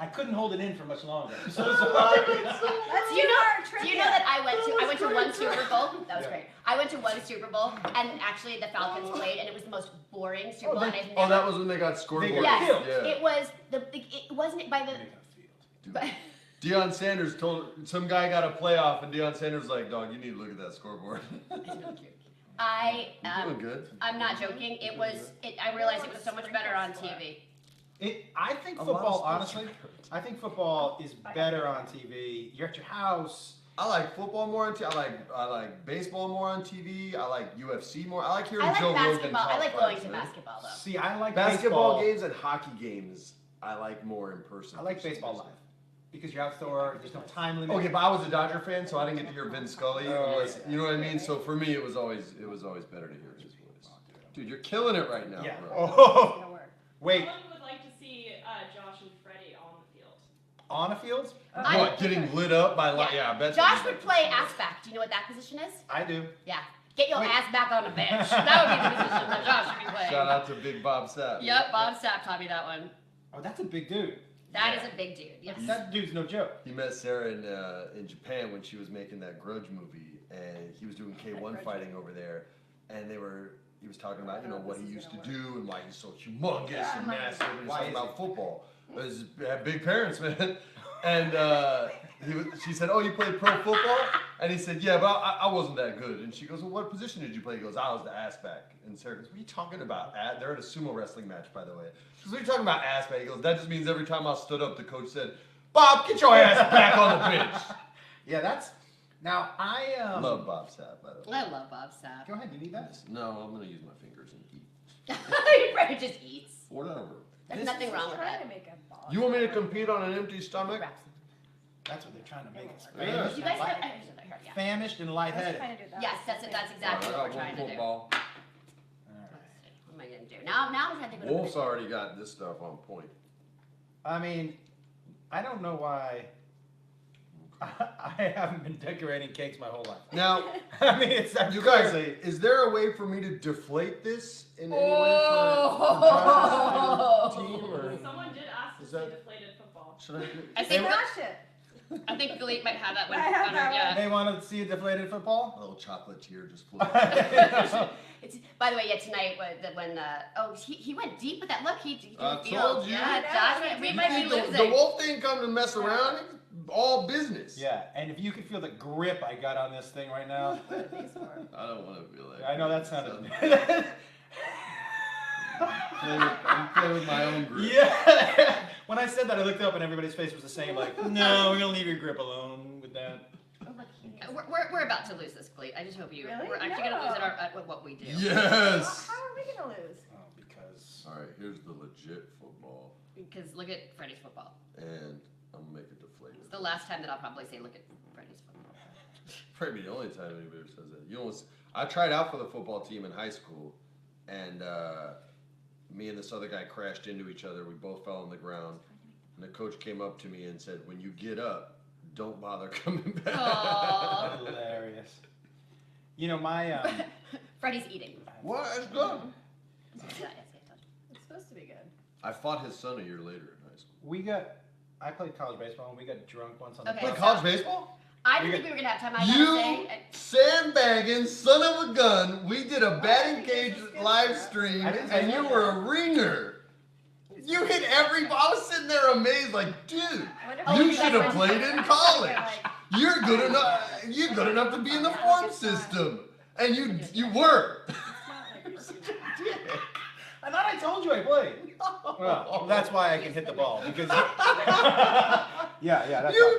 C: I couldn't hold it in for much longer. I'm so sorry.
B: Let's
A: Do you
B: do
A: know?
B: our
A: Do
B: trivia.
A: you know that I went to one Super Bowl? That was
C: Yeah.
A: great. I went to one Super Bowl, and actually the Falcons played, and it was the most boring Super Bowl. And I've never.
D: Oh, that was when they got scoreboard.
A: Yes,
D: Yeah.
A: it was it wasn't by the. But,
D: Deion Sanders told some guy got a playoff, and Deion Sanders was like, "Dog, you need to look at that scoreboard." You're doing good.
A: I'm not joking. It was. I realized it was so much better on TV.
C: I think
D: A lot of
C: football,
D: sports
C: honestly,
D: are-
C: I think football is better on TV. You're at your house.
D: I like football more on TV. I like baseball more on TV. I like UFC more. I like hearing
A: I like
D: Joe Rogan
A: basketball.
D: talk
A: I like going
D: fights,
A: to
D: man.
A: basketball though.
C: See, I like
D: Basketball
C: baseball.
D: games and hockey games. I like more in person.
C: I like baseball live because you're outdoor. There's no time limit.
D: Okay, but I was a Dodger fan, so I didn't get to hear Vin Scully.
C: Oh,
D: Unless, you know what I mean? So for me, it was always better to hear his voice. Dude, you're killing it right now,
C: Yeah.
D: bro.
C: Oh,
B: Gonna work.
C: wait.
F: Someone would like to see Josh and Freddie on the field.
C: On a field?
D: What, getting lit up by like? Yeah, I bet.
A: Josh
D: you-
A: would play ass back. Do you know what that position is?
C: I do.
A: Yeah. Get your
C: Wait.
A: ass back on the bench. That would be the position that Josh should be playing.
D: Shout out to Big Bob Sapp.
A: Yep, Bob Sapp taught me that one.
C: Oh, that's a big dude.
A: That is a big dude. Yes.
C: That dude's no joke.
D: He met Sarah in Japan when she was making that Grudge movie, and he was doing K1 fighting over there, and he was talking about, you know, what he used to do and why he's so humongous and massive, and he's
C: Why
D: talking
C: is
D: about football. He had big parents, man. And she said, "Oh, you played pro football?" And he said, "Yeah, but I wasn't that good." And she goes, "Well, what position did you play?" He goes, "I was the ass back." And Sarah goes, "What are you talking about? They're at a sumo wrestling match, by the way." She goes, "What are you talking about, ass back?" He goes, "That just means every time I stood up, the coach said, 'Bob, get your ass back on the bench.'"
C: Yeah, that's. Now, I.
D: Love Bob Sapp, by the way.
A: I love Bob Sapp.
C: Go ahead, you need that?
D: No, I'm gonna use my fingers and eat.
A: He probably just eats.
D: Whatever.
A: There's
C: This
A: nothing
C: is
A: wrong with
B: Trying
A: that.
B: to make a ball.
D: You want me to compete on an empty stomach?
A: Wraps.
C: That's what they're trying to make us.
D: Yeah.
C: Famished
A: You
C: and
A: guys have,
C: light-
A: I heard, yeah.
C: famished and
B: I was
C: lightheaded.
B: trying to do that.
A: Yes, that's it. That's exactly what we're trying to do.
D: Football.
A: Let's see. What am I gonna do? Now I'm trying to think what I'm
D: Wolf's
A: gonna do.
D: already got this stuff on point.
C: I mean, I don't know why. I haven't been decorating cakes my whole life.
D: Now,
C: I mean, it's
D: you guys,
C: crazy.
D: is there a way for me to deflate this in any way
A: Oh.
D: for Josh's team? Or
F: Someone did ask to
D: Is
F: see
D: that-
F: deflated football.
D: should I do?
A: I think
B: Smash it.
A: I think Galit might have that one.
B: I have that
A: yeah.
C: They want to see a deflated football?
D: A little chocolate tear just floating.
A: It's, by the way, yeah, tonight when he went deep with that look. He
D: I
A: revealed.
D: told you.
A: Yeah,
B: I know,
A: Josh,
B: I
A: we
B: did.
A: might be
D: You
A: losing.
D: think the wolf didn't come to mess around? It's all business.
C: Yeah, and if you could feel the grip I got on this thing right now.
D: I don't want to feel like.
C: I know that sounded.
D: I'm playing with my own grip.
C: Yeah. When I said that, I looked up and everybody's face was the same. Like, no, we're gonna leave your grip alone with that.
A: We're about to lose this, Galit. I just hope you.
B: Really?
A: We're actually gonna lose it at what we do.
D: Yes.
B: How are we gonna lose?
C: Oh, because.
D: All right, here's the legit football,
A: Because look at Freddie's football.
D: and I'm gonna make it deflated.
A: It's the last time that I'll probably say, look at Freddie's football.
D: Probably the only time anybody ever says that. You know, I tried out for the football team in high school, and me and this other guy crashed into each other. We both fell on the ground, and the coach came up to me and said, "When you get up, don't bother coming back."
A: Aww.
C: Hilarious. You know, my.
A: Freddie's eating.
D: What? It's good.
B: It's supposed to be good.
D: I fought his son a year later in high school.
C: I played college baseball and we got drunk once on the
A: Okay.
D: Play
C: bus.
D: college baseball?
A: I didn't think we were gonna have time. I
D: You
A: gotta say.
D: sandbagging son of a gun. We did a batting cage
B: this is good
D: live
B: stuff.
D: stream,
C: I didn't say
D: and you
C: that.
D: were a ringer. You hit every ball. I was sitting there amazed, like, dude,
B: I wonder if
D: you
B: we
D: should
B: guys
D: have
B: went-
D: played in college.
B: Like,
D: You're good enough. You're good enough to be in the farm system, and you were.
B: it's not like we do that.
C: I thought I told you I played. Well, that's why I can hit the ball because. yeah, that's.
D: You
C: why.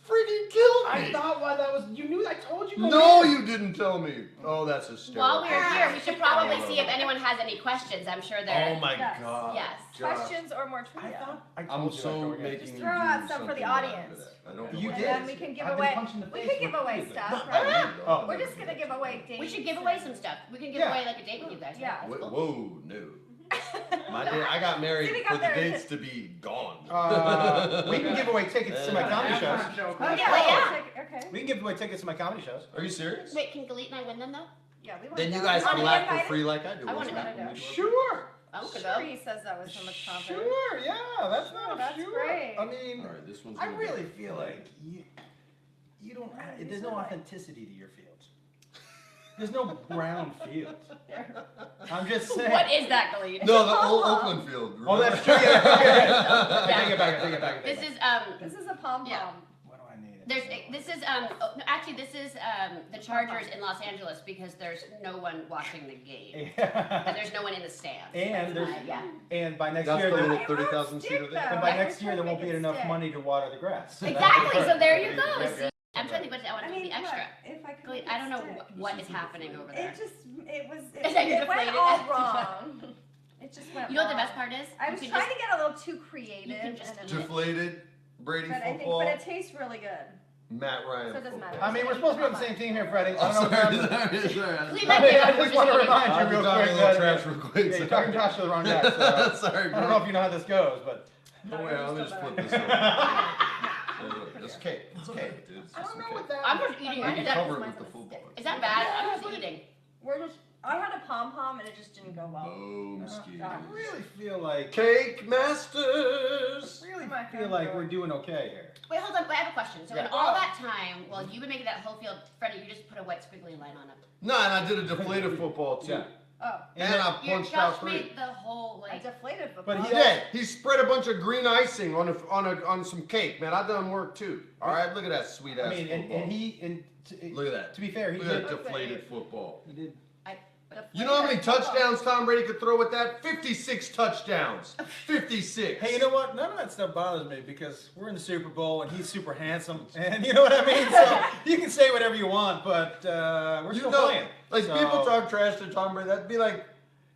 D: freaking killed
C: I
D: me.
C: thought why that was. You knew I told you.
D: No, you didn't tell me. Oh, that's hysterical.
A: While we're here, we should probably see if anyone has any questions. I'm sure there.
D: Oh my
B: Yes.
D: god.
A: Yes.
D: Josh,
B: Questions or more
C: I
B: trivia?
C: thought I told
D: I'm
C: you that
D: so
C: going in.
D: making
B: Just
D: you
B: throw
D: do
B: out some for
D: something
B: the
D: bad
B: audience.
D: for that. I don't
C: You
D: know.
B: And
C: did.
B: then we can give
C: I've been
B: away.
C: punched in the
B: We
C: face
B: could give
C: with
B: away
C: food.
B: stuff,
D: I
B: right?
D: did.
C: Oh.
B: We're just gonna give away dates.
A: We should give away some stuff. We can give
C: Yeah.
A: away like a date with you guys.
B: Yeah.
A: That's cool.
D: Whoa, no. My dad, I got married
B: See, we
D: for
B: got
D: the
B: there.
D: dates to be gone.
C: We can give away tickets to my comedy shows.
B: Oh,
A: Yeah.
B: Okay.
C: We can give away tickets to my comedy shows.
D: Are you serious?
A: Wait, can Galit and I win them though?
B: Yeah, we want
D: Then you
B: that.
D: guys
B: Want
D: can
B: to
D: laugh
B: be
D: for
B: invited?
D: free like I do.
A: I
D: once
A: wanna
D: in a
A: go.
D: while.
C: Sure.
A: I could
B: Sure,
A: go.
B: he says that with so much confidence.
C: Sure. Yeah, that's not
B: Oh, that's
C: sure.
B: great.
C: I mean,
D: All right, this one's.
C: I
D: gonna
C: really
D: be-
C: feel like you don't.
B: these
C: There's
B: are
C: no
B: like-
C: authenticity to your fields. There's no brown fields. I'm just saying.
A: What is that, Galit?
D: No, the old Oakland field.
C: Oh, that's true. Yeah. I take it back. I take it back.
A: This is
B: This is a pom pom.
A: Yeah.
C: What do I need?
A: this is oh, no, actually this is the Chargers in Los Angeles because there's no one watching the game and there's no one in the stands.
C: And there's
A: yeah.
C: and by next
D: That's
C: year,
D: the
C: there,
D: little
B: It won't
D: 30,000
B: stick,
D: seater
B: though.
D: there.
C: and by
B: Yeah,
C: next
B: we're
C: year there
B: trying
C: won't
B: to
C: be
B: make it
C: enough
B: stick.
C: money to water the grass.
A: Exactly. So there you go.
C: Yeah,
A: See,
C: yeah.
A: I'm trying to think what I want to do the extra.
B: If I could
A: Galit,
B: make
A: I
B: it
A: don't know
B: stick.
A: what is happening over there.
B: It just, it was,
A: Is that
B: it went
A: deflated?
B: all wrong. It just went
A: You know what the
B: wrong.
A: best part is?
B: I
A: You
B: was
A: can
B: trying
A: just-
B: to get a little too creative.
A: You can just
B: and then-
D: Deflated Brady
B: but I think,
D: football.
B: but it tastes really good.
D: Matt Ryan.
B: So it doesn't matter.
D: football.
C: I mean, we're supposed to be on the same team here, Freddie. I
D: Oh,
C: don't know.
D: sorry,
C: if I'm-
D: sorry.
A: Cleveland
C: I
A: gave up
C: just want to
A: first
C: remind
D: I've
C: you
D: been
C: real
D: talking
C: quick
D: a little
C: that
D: trash real quick.
C: yeah, you're talking Josh to the wrong guy. So
D: Sorry,
C: I don't know if you know how this goes, but
D: No way, I'll just flip this over. It's cake. It's cake, dude. It's
C: I
D: just
C: don't
D: some
C: know
D: cake.
C: what that.
A: I'm just eating
D: You
A: it.
D: can
A: Is that,
D: cover it with the football.
A: is that bad? I'm just eating.
B: We're just, I had a pom pom and it just didn't go well.
D: Boom,
C: I
D: skis.
C: really feel like
D: Cake Masters.
C: really
B: My
C: feel
B: friend
C: like
B: George.
C: we're doing okay here.
A: Wait, hold on. I have a question. So in
C: Yeah.
A: all that time, while you've been making that whole field, Freddie, you just put a white squiggly line on it.
D: No, and I did a deflated football too.
C: Yeah.
B: Oh,
D: And I
A: You
D: punched out
A: just
D: 3.
A: made the whole
B: I
A: like.
B: deflated the
C: But
B: pom.
C: he-
D: Yeah, he spread a bunch of green icing on some cake, man. I done work too. All right, look at that sweet ass
C: I mean,
D: football.
C: and
D: Look at that.
C: to be fair, he
D: Look at that
C: did.
D: deflated football.
C: He did.
D: You know how many touchdowns Tom Brady could throw with that? 56 touchdowns. 56.
C: Hey, you know what? None of that stuff bothers me because we're in the Super Bowl and he's super handsome, and you know what I mean. So you can say whatever you want, but we're
D: You
C: still
D: know,
C: playing.
D: like
C: So,
D: people talk trash to Tom Brady. That'd be like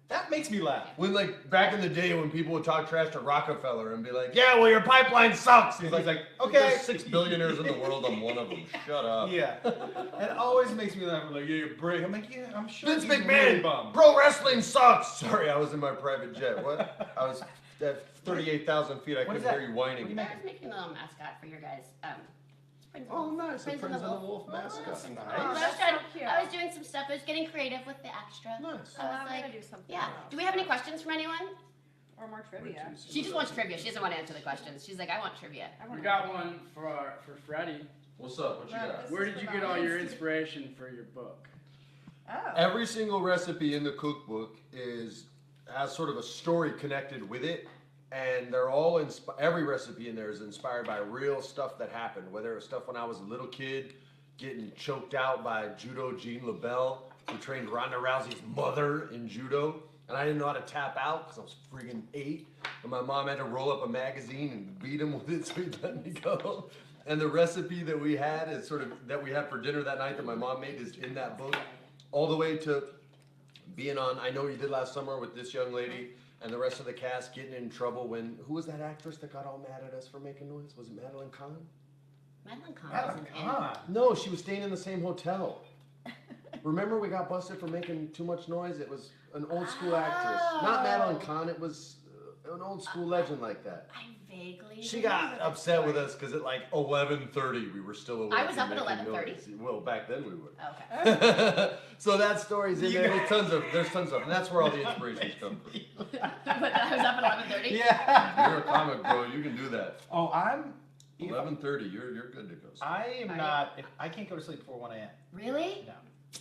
C: That makes me laugh.
D: when, like, back in the day when people would talk trash to Rockefeller and be like, "Yeah, well, your pipeline sucks." He's like,
C: okay.
D: "There's 6 billionaires in the world. I'm one of them. Shut up."
C: Yeah, it always makes me laugh. I'm like, yeah, you're brave. I'm like, yeah, I'm sure.
D: Vince
C: he's really
D: McMahon,
C: bummed.
D: pro wrestling sucks. Sorry, I was in my private jet. What? I was at 38,000 feet. I
C: What is
D: couldn't
C: that?
D: hear you
C: What do
D: whining.
C: you
A: I was making a little mascot for your guys' Prinze
D: Oh,
A: Wolf.
D: nice. A
A: Prinze
D: Prinze and a
A: Wolf.
D: Wolf mascot.
C: That's
A: So
C: nice.
A: I was,
B: That's
A: trying,
B: so cute.
A: I was doing some stuff. I was getting creative with the extra.
D: Nice.
B: So
A: I was
B: I'm
A: like,
B: gonna do something
A: yeah.
B: else.
A: Do we have any questions from anyone?
B: Or more trivia.
A: She just wants trivia. She doesn't want to answer the questions. She's like, I want trivia.
B: I
E: We
B: wanna
E: got
B: know.
E: one for Freddie.
D: What's up? What you
B: Well,
D: got?
B: this
E: Where
B: is
E: did you
B: for
E: get all your
B: Valentine.
E: inspiration for your book?
B: Oh.
D: Every single recipe in the cookbook has sort of a story connected with it, and they're all every recipe in there is inspired by real stuff that happened. Whether it was stuff when I was a little kid, getting choked out by judo Jean LaBelle, who trained Ronda Rousey's mother in judo, and I didn't know how to tap out because I was friggin' 8, and my mom had to roll up a magazine and beat him with it so he'd let me go. And the recipe that we had is sort of that we had for dinner that night that my mom made is in that book, all the way to being on I Know What You Did Last Summer with this young lady and the rest of the cast getting in trouble when who was that actress that got all mad at us for making noise? Was it Madeline Kahn?
A: Madeline Kahn
C: Madeline
A: wasn't in.
C: Kahn.
D: No, she was staying in the same hotel. Remember we got busted for making too much noise? It was an old school actress. Not Madeline Kahn, it was an old school legend like that.
A: I vaguely.
D: She
A: remember
D: got
A: this
D: upset with
A: story.
D: us because at like 11:30 we were still awake.
A: I was up
D: and
A: at
D: making
A: 11:30.
D: noise. Well, back then we were.
A: Okay.
D: So that story's in
C: You
D: there.
C: guys-
D: There's tons of, and that's where all the inspirations come from.
A: But I was up at 11:30.
C: Yeah.
D: You're a comic, bro. You can do that.
C: Oh, I'm.
D: 11:30. You're good to go.
C: I am
A: Are you?
C: not. I can't go to sleep before 1 a.m.
A: Really?
C: No.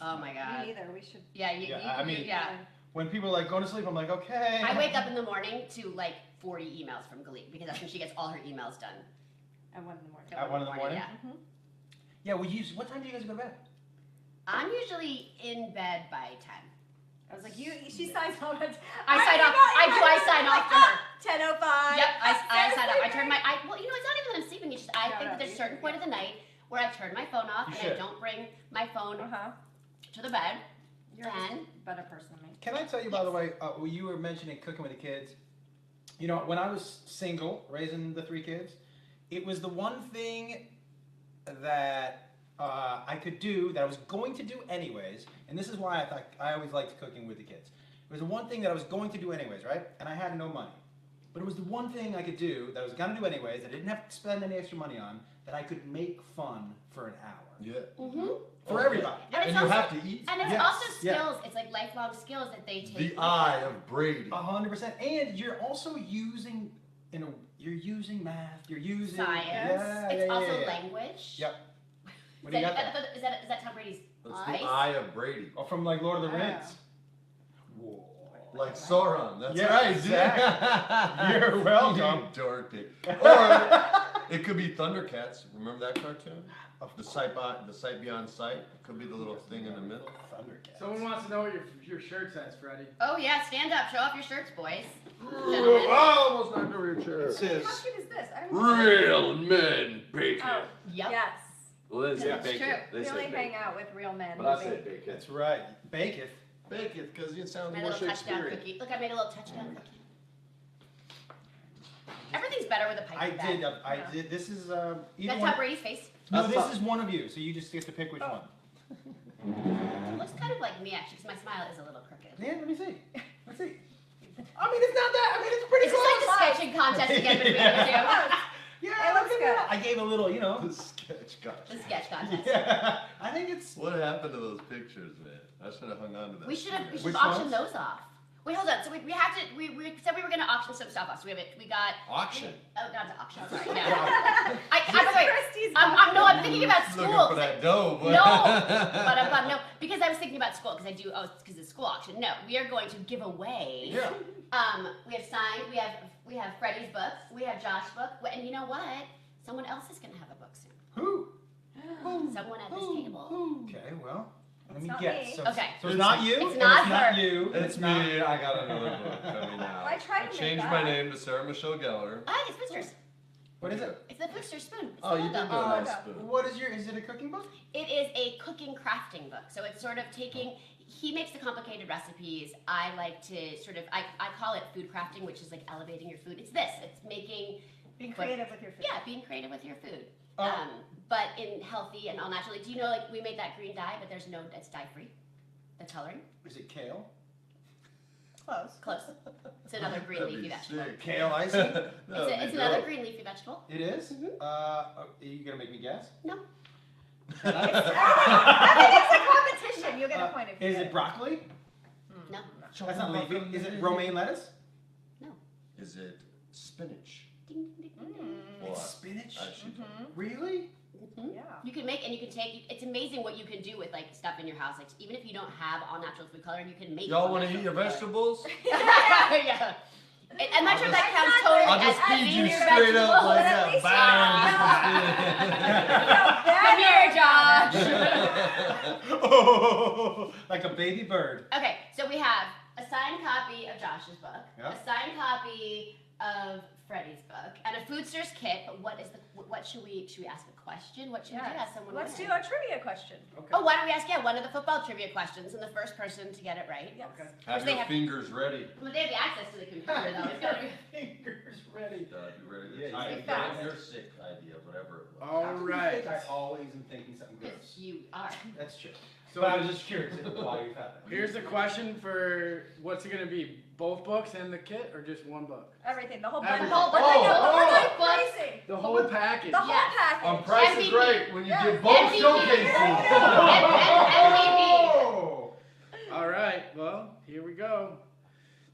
A: Oh my god.
B: Me neither. We should.
A: Yeah, you,
C: Yeah, I mean-
A: yeah.
C: When people are like going to sleep, I'm like, okay.
A: I wake up in the morning to like 40 emails from Galit because that's when she gets all her emails done.
B: At 1 in the morning.
C: At 1 in the morning?
A: Yeah.
C: Yeah. What time do you guys go to bed?
A: I'm usually in bed by 10.
B: I was like, she signs off.
A: I sign off. I sign off to her.
B: 10:05.
A: Yep, I sign up. I turn my. Well, you know, it's not even that I'm sleeping. It's just I
B: No,
A: think
B: no,
A: that there's a
B: you
A: certain
B: should,
A: point of the night where I turn my phone off
C: You
A: and
C: should.
A: I don't bring my phone
B: Uh-huh.
A: to the bed.
B: You're just
A: And
B: a better person than me.
C: Can I tell you, by the way, when you were mentioning cooking with the kids, you know, when I was single, raising the 3 kids, it was the one thing that I could do, that I was going to do anyways, and this is why I thought I always liked cooking with the kids. It was the one thing that I was going to do anyways, right? And I had no money. But it was the one thing I could do that I was going to do anyways, that I didn't have to spend any extra money on, that I could make fun for an hour.
D: Yeah.
A: Mm-hmm.
C: For everybody.
A: And,
D: And
A: it's
D: you
A: also,
D: have to eat.
A: and it's
C: Yes,
A: also
C: yeah.
A: skills. It's like lifelong skills that they take.
D: The
A: with
D: eye
A: them.
D: of Brady.
C: 100%. And you're also using, you're using math, you're using
A: Science.
C: Yeah,
A: It's
C: yeah,
A: also
C: yeah.
A: language.
C: Yep. What
A: Is
C: do you
A: that,
C: got there?
A: is that Tom Brady's
D: That's
A: eyes?
D: the eye of Brady.
C: Oh, from like Lord of the
B: Ah.
C: Rings. Whoa.
D: Like Sauron. That's
C: Yeah,
D: right.
C: exactly. You're
D: You
C: welcome.
D: dorky. Or it could be Thundercats. Remember that cartoon? The sight beyond sight. Could be the little thing in the middle.
C: Thundercats.
E: Someone wants to know what your shirt says, Freddie.
A: Oh yeah, stand up, show off your shirts, boys.
D: Oh,
A: Gentlemen.
D: almost knocked over your chair.
C: It says,
B: How cute is this? I don't know.
D: Real men bacon.
B: Oh,
A: Yep.
B: yes.
G: Well, they say
A: That's
G: bacon.
A: true.
G: They
B: We
G: say
B: only
G: bacon.
B: hang out with real men.
G: But I
B: who
G: say
B: bake.
G: bacon.
C: that's right. Baketh.
D: Bacon, because you sound
A: My
D: more
A: little touchdown
D: Shakespearean.
A: cookie. Look, I made a little touchdown cookie. Everything's better with a pipe
C: I
A: bag.
C: did. I did. This is either
A: That's
C: one.
A: Tom Brady's face.
C: No,
G: That's
C: this
G: not-
C: is one of you. So you just get to pick which one.
A: It looks kind of like me actually, because my smile is a little crooked.
C: Yeah, let me see. Let's see. I mean, it's not that. I mean, it's pretty
A: Is this
C: close.
A: like the sketching contest again between the two?
C: Yeah,
B: It looks
C: look at that.
B: good.
C: I gave a little, you know.
D: The sketch, gosh.
A: The sketch contest.
C: Yeah, I think it's.
D: What happened to those pictures, man? I should have hung on to that.
A: We should
C: Which
A: auction
C: ones?
A: those off. Wait, hold on. So we have to. We said we were gonna auction some stuff off. So we got.
D: Auction.
A: Oh, not to auction. Sorry. No.
C: Yeah.
B: Christy's
A: I'm thinking about
D: Looking
A: school.
D: for that dough.
A: No, but no, because I was thinking about school because I do. Oh, because it's school auction. No, we are going to give away.
C: Yeah.
A: We have signed. We have Freddie's book. We have Josh's book. And you know what? Someone else is gonna have a book soon.
C: Who?
A: Someone at this table.
C: Okay, well, let
B: It's
C: me
B: not
C: guess.
B: me.
C: So,
A: Okay.
C: so it's not you.
A: It's
C: and
A: not
C: it's
A: her.
C: not you. and
D: It's
C: not.
D: me. I got another book coming out.
B: I tried to make
D: changed
B: that.
D: my name to Sarah Michelle Gellar.
A: Ah, it's Foodstirs.
C: What is it?
A: It's the Foodstirs spoon. It's
D: Oh,
A: the
D: you did
A: logo.
D: do a nice
B: okay.
D: spoon.
C: What is your? Is it a cooking book?
A: It is a cooking crafting book. So it's sort of taking, he makes the complicated recipes. I like to sort of, I call it food crafting, which is like elevating your food. It's this, it's making,
B: Being creative with your food.
A: yeah, being creative with your food.
C: Oh.
A: But in healthy and all naturally. Do you know, like, we made that green dye, but it's dye free, the coloring.
C: Is it kale?
B: Close.
A: Close. It's another green
D: That'd
A: leafy
D: be
A: vegetable.
D: sick.
C: Kale icing?
A: It's another green leafy vegetable.
C: It is?
A: Mhm.
C: Are you gonna make me guess?
A: No.
B: I think it's a competition. You'll get a point if you
C: Is
B: get
C: it broccoli?
A: No.
C: That's not leafy. Is it romaine lettuce?
D: Is it spinach?
A: Ding, ding, ding, ding.
D: Well,
C: Spinach?
D: I should.
C: Really?
A: Mhm.
B: Yeah.
A: You can make and you can take. It's amazing what you can do with like stuff in your house. Like even if you don't have all natural food coloring, you can make.
D: Y'all
A: all
D: want to eat
A: natural
D: your
A: food coloring.
D: vegetables?
A: Yeah. I'm not sure if that counts totally
D: I'll just
A: as
D: feed you
A: eating your
D: straight up
A: vegetables.
D: like
B: at
D: that.
B: least
D: Bang!
C: Oh, like a baby bird.
A: Okay, so we have a signed copy of Josh's book,
C: Yeah.
A: a signed copy of Freddie's book, and a Foodstirs kit. But what should we ask a question? What should we do? Ask someone.
B: Let's do
A: win?
B: a trivia question.
A: Oh, why don't we ask one of the football trivia questions, and the first person to get it right.
B: Yes.
D: Have
A: They
D: your
A: have-
D: fingers ready.
A: Well, they have the access to the computer though. It's gotta be.
C: Fingers ready.
D: You ready?
C: Yeah,
D: I
B: you fast.
D: your sick idea, whatever it was.
E: All right.
C: I always am thinking something
A: Because
C: gross.
A: you are.
C: That's true.
E: So
C: But I was just curious why you thought that.
E: here's the question for what's it gonna be? Both books and the kit, or just one book?
B: Everything. The whole
E: Everything.
B: bundle.
A: The
B: We're
A: whole
B: going
A: bundle.
B: crazy.
E: The whole package.
B: The whole
A: Yes.
B: package.
D: On Price is
A: MVP.
D: Right, when you
B: Yeah.
D: get both
A: MVP.
D: showcases.
A: MVP.
C: Oh!
E: All right, well, here we go.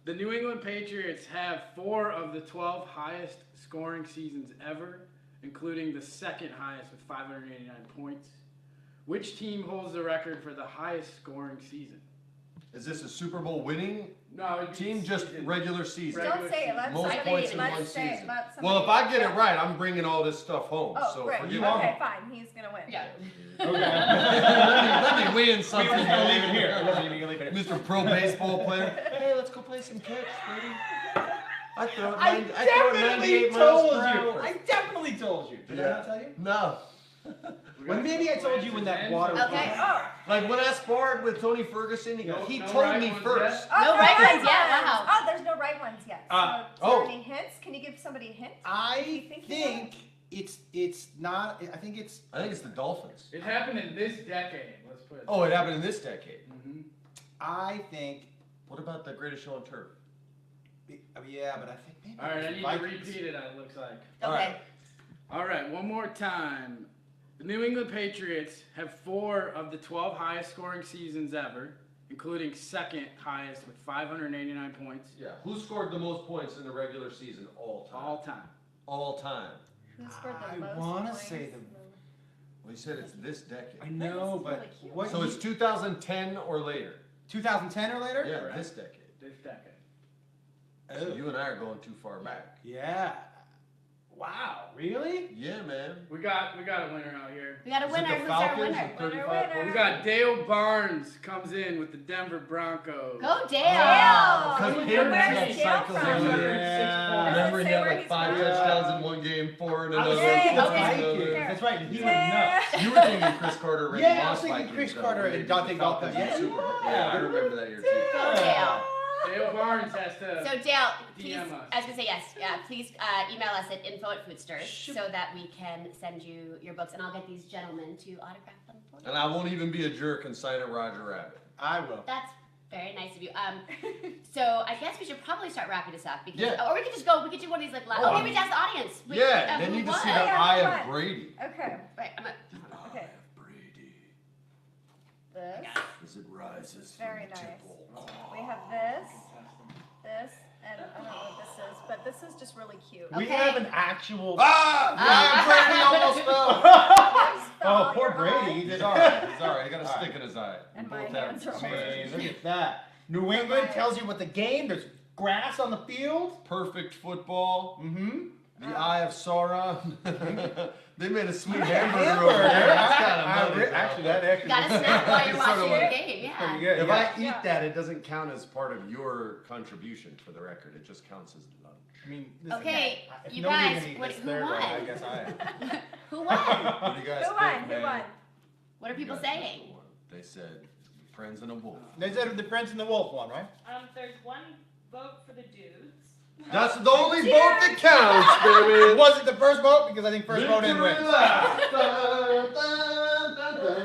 E: The New England Patriots have 4 of the 12 highest scoring seasons ever, including the second highest with 589 points. Which team holds the record for the highest scoring season?
D: Is this a Super Bowl winning
E: No, it'd be
D: team, just
E: season.
D: regular season?
B: Don't say it. Let
D: Most
B: somebody,
D: points in
B: let's
D: one
B: say it.
D: season.
B: Let
D: Well, if
B: somebody-
D: I get it right, I'm bringing all this stuff home.
B: Oh,
D: so
B: great.
D: forget
C: You
D: it.
C: are.
B: Okay, fine. He's gonna win.
A: Yeah.
C: Okay.
D: let me win
C: We
D: something.
C: were gonna leave it here. We were gonna leave it here.
D: Mr. Pro Baseball player. Hey, let's go play some catch, Brady. I throw it,
C: I
D: 98
C: definitely
D: miles
C: told
D: per
C: you.
D: hour.
C: I definitely told you. Did I not tell you?
D: No.
C: Well, maybe I told you when that water.
A: Okay.
B: Oh.
D: Like when I sparred with Tony Ferguson, he
E: No
D: told
E: right
D: me
E: ones
D: first.
B: Oh,
A: No right ones yet,
B: ones.
A: wow.
B: Oh, there's no right ones yet. So, is
D: oh.
B: there any hints? Can you give somebody a hint?
C: I
B: You think you
C: think it's not. I think it's.
D: I think it's the Dolphins.
E: It happened in this decade. Let's put it.
D: Oh, it happened in this decade.
E: Mm-hmm.
C: I think.
D: What about the Greatest Show on Turf?
C: Yeah, but I think maybe.
E: All right, I
C: it's
E: need to
C: Vikings.
E: repeat it. It looks like.
A: Okay.
E: All right, one more time. The New England Patriots have 4 of the 12 highest scoring seasons ever, including second highest with 589 points
D: Yeah. Who scored the most points in the regular season all time?
E: all time.
D: All time.
B: Who scored the
C: I
B: most
C: wanna
B: points?
C: say the-
D: Well, you said it's this decade.
C: I know,
B: This is
C: but
B: really cute.
C: what?
D: So it's 2010 or later.
C: 2010 or later?
D: Yeah,
E: Correct.
D: this decade.
E: This decade.
D: So
C: Oh.
D: you and I are going too far back.
C: Yeah. Wow. Really?
D: Yeah, man.
E: We got a winner out here.
A: We got a
D: Is it
A: winner.
D: the
A: Who's our
D: Falcons
A: winner?
D: with 35
B: Winner,
D: points?
E: We got Dale Barnes comes in with the Denver Broncos.
A: Go Dale.
B: Dale!
D: Because
E: Where's
D: him
E: Dale
D: got cycles
B: from?
D: in
C: Yeah.
D: there. Remember he
B: Does it say
D: had
B: where
D: like
B: he's
D: 5
B: from?
D: touchdowns in one game, 4 in
C: I was
D: another.
C: thinking the
A: Okay.
C: Vikings.
B: Yeah.
C: That's right. He went
B: Yeah.
C: nuts.
D: You were thinking Chris Carter, Randy
C: Yeah, I was
D: Moss
C: thinking
D: Vikings,
C: Chris
D: though,
C: Carter
D: when they
C: and
D: beat the
C: Dante Galka.
D: Falcons in the
C: Yeah.
D: Super Bowl.
C: Yeah.
D: Yeah, I remember that year too.
A: Go Dale.
E: Dale Barnes has to.
A: So Dale, please,
E: DM us.
A: I was gonna say yes. Please email us at info@foodstirs so that we can send you your books, and I'll get these gentlemen to autograph them for you.
D: And I won't even be a jerk and sign a Roger Rabbit.
C: I will.
A: That's very nice of you. So I guess we should probably start wrapping this up because,
D: Yeah.
A: or we could just go. We could do one of these like.
D: Oh,
A: maybe we just ask the audience.
D: Yeah, they
A: who
D: need to
A: won?
D: see the
B: Yeah,
D: eye
B: right.
D: of Brady.
B: Okay.
A: Right, I'm a,
B: Okay.
D: Eye of Brady
B: This.
D: as it rises
B: Very
D: from the
B: nice.
D: temple.
B: We have this, and I don't know what this is, but this is just really cute.
C: We
A: Okay.
C: have an actual.
D: Ah! Brady almost fell!
B: There's the-
C: Oh, poor
B: your
C: Brady.
B: eye.
C: He did
D: He's
C: all
D: alright.
C: right.
D: He's alright. He got a
C: All
D: stick
C: right.
D: in his eye.
B: And
D: We
B: my
D: both have
B: hands are
D: it.
C: I mean, look at that. New England tells you what the game. There's grass on the field.
D: Perfect football.
C: Mm-hmm.
D: The Eye of Sauron. They made a sweet
C: Hamburger.
D: hamburger over there. That's kind of money.
C: Actually, that actually.
A: got a snack while you're
D: It's sort of
A: watching the
D: like-
A: game. Yeah.
C: Pretty good.
D: If
C: yeah.
D: I eat
B: Yeah.
D: that, it doesn't count as part of your contribution for the record. It just counts as lunch.
C: I mean, listen,
A: Okay,
C: if
A: you
C: nobody's
A: guys,
C: gonna eat
A: what-
C: this
A: who
C: third
A: won?
C: one, I guess I am.
A: Who won?
D: What do you guys
B: Who
D: think,
B: won? Who
D: man?
B: won?
A: What are
D: You
A: people
D: guys know
A: saying?
D: who won. They said Friends and a Wolf.
C: They said the Prince and the Wolf one, right?
F: There's one vote for the dudes.
D: That's the only vote that counts, baby.
C: Was it the first vote? Because I think first vote in wins.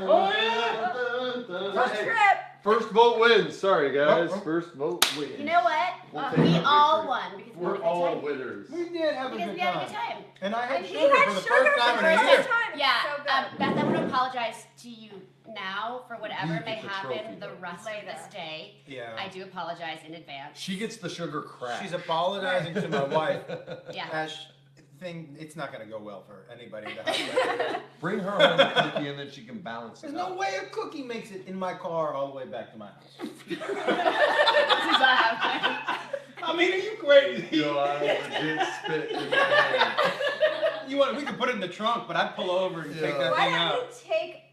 D: Oh,
B: First trip.
D: First vote wins. Sorry, guys.
C: Oh, oh.
D: First vote wins.
A: You know what?
D: We'll take
A: We
D: that
A: all
D: victory.
A: won because we
D: We're
A: had a good
D: all
A: time.
D: winners.
C: We did have a
A: Because
C: good
A: we had a
C: time.
A: good time.
C: And I had
B: He
C: sugar
B: had
C: for the
B: sugar
C: first
B: for
C: time
B: the
C: in a
B: first
C: year.
B: time.
A: Yeah,
B: So good.
A: Beth, I want to apologize to you now for whatever
D: You
A: may
D: get the trophy,
A: happen the
D: though.
A: rest of this day.
C: Yeah.
A: I do apologize in advance.
D: She gets the sugar crack.
C: She's apologizing to my wife.
A: Yeah.
C: It's not going to go well for anybody in the house.
D: Bring her home a cookie and then she can balance
C: There's
D: it
C: no
D: out.
C: way a cookie makes it in my car all the way back to my house.
A: This is not happening.
C: I mean, are you crazy?
D: Yo, I legit spit in my hand.
C: We could put it in the trunk, but I'd pull over and take that
B: Why
C: thing
B: don't
C: out.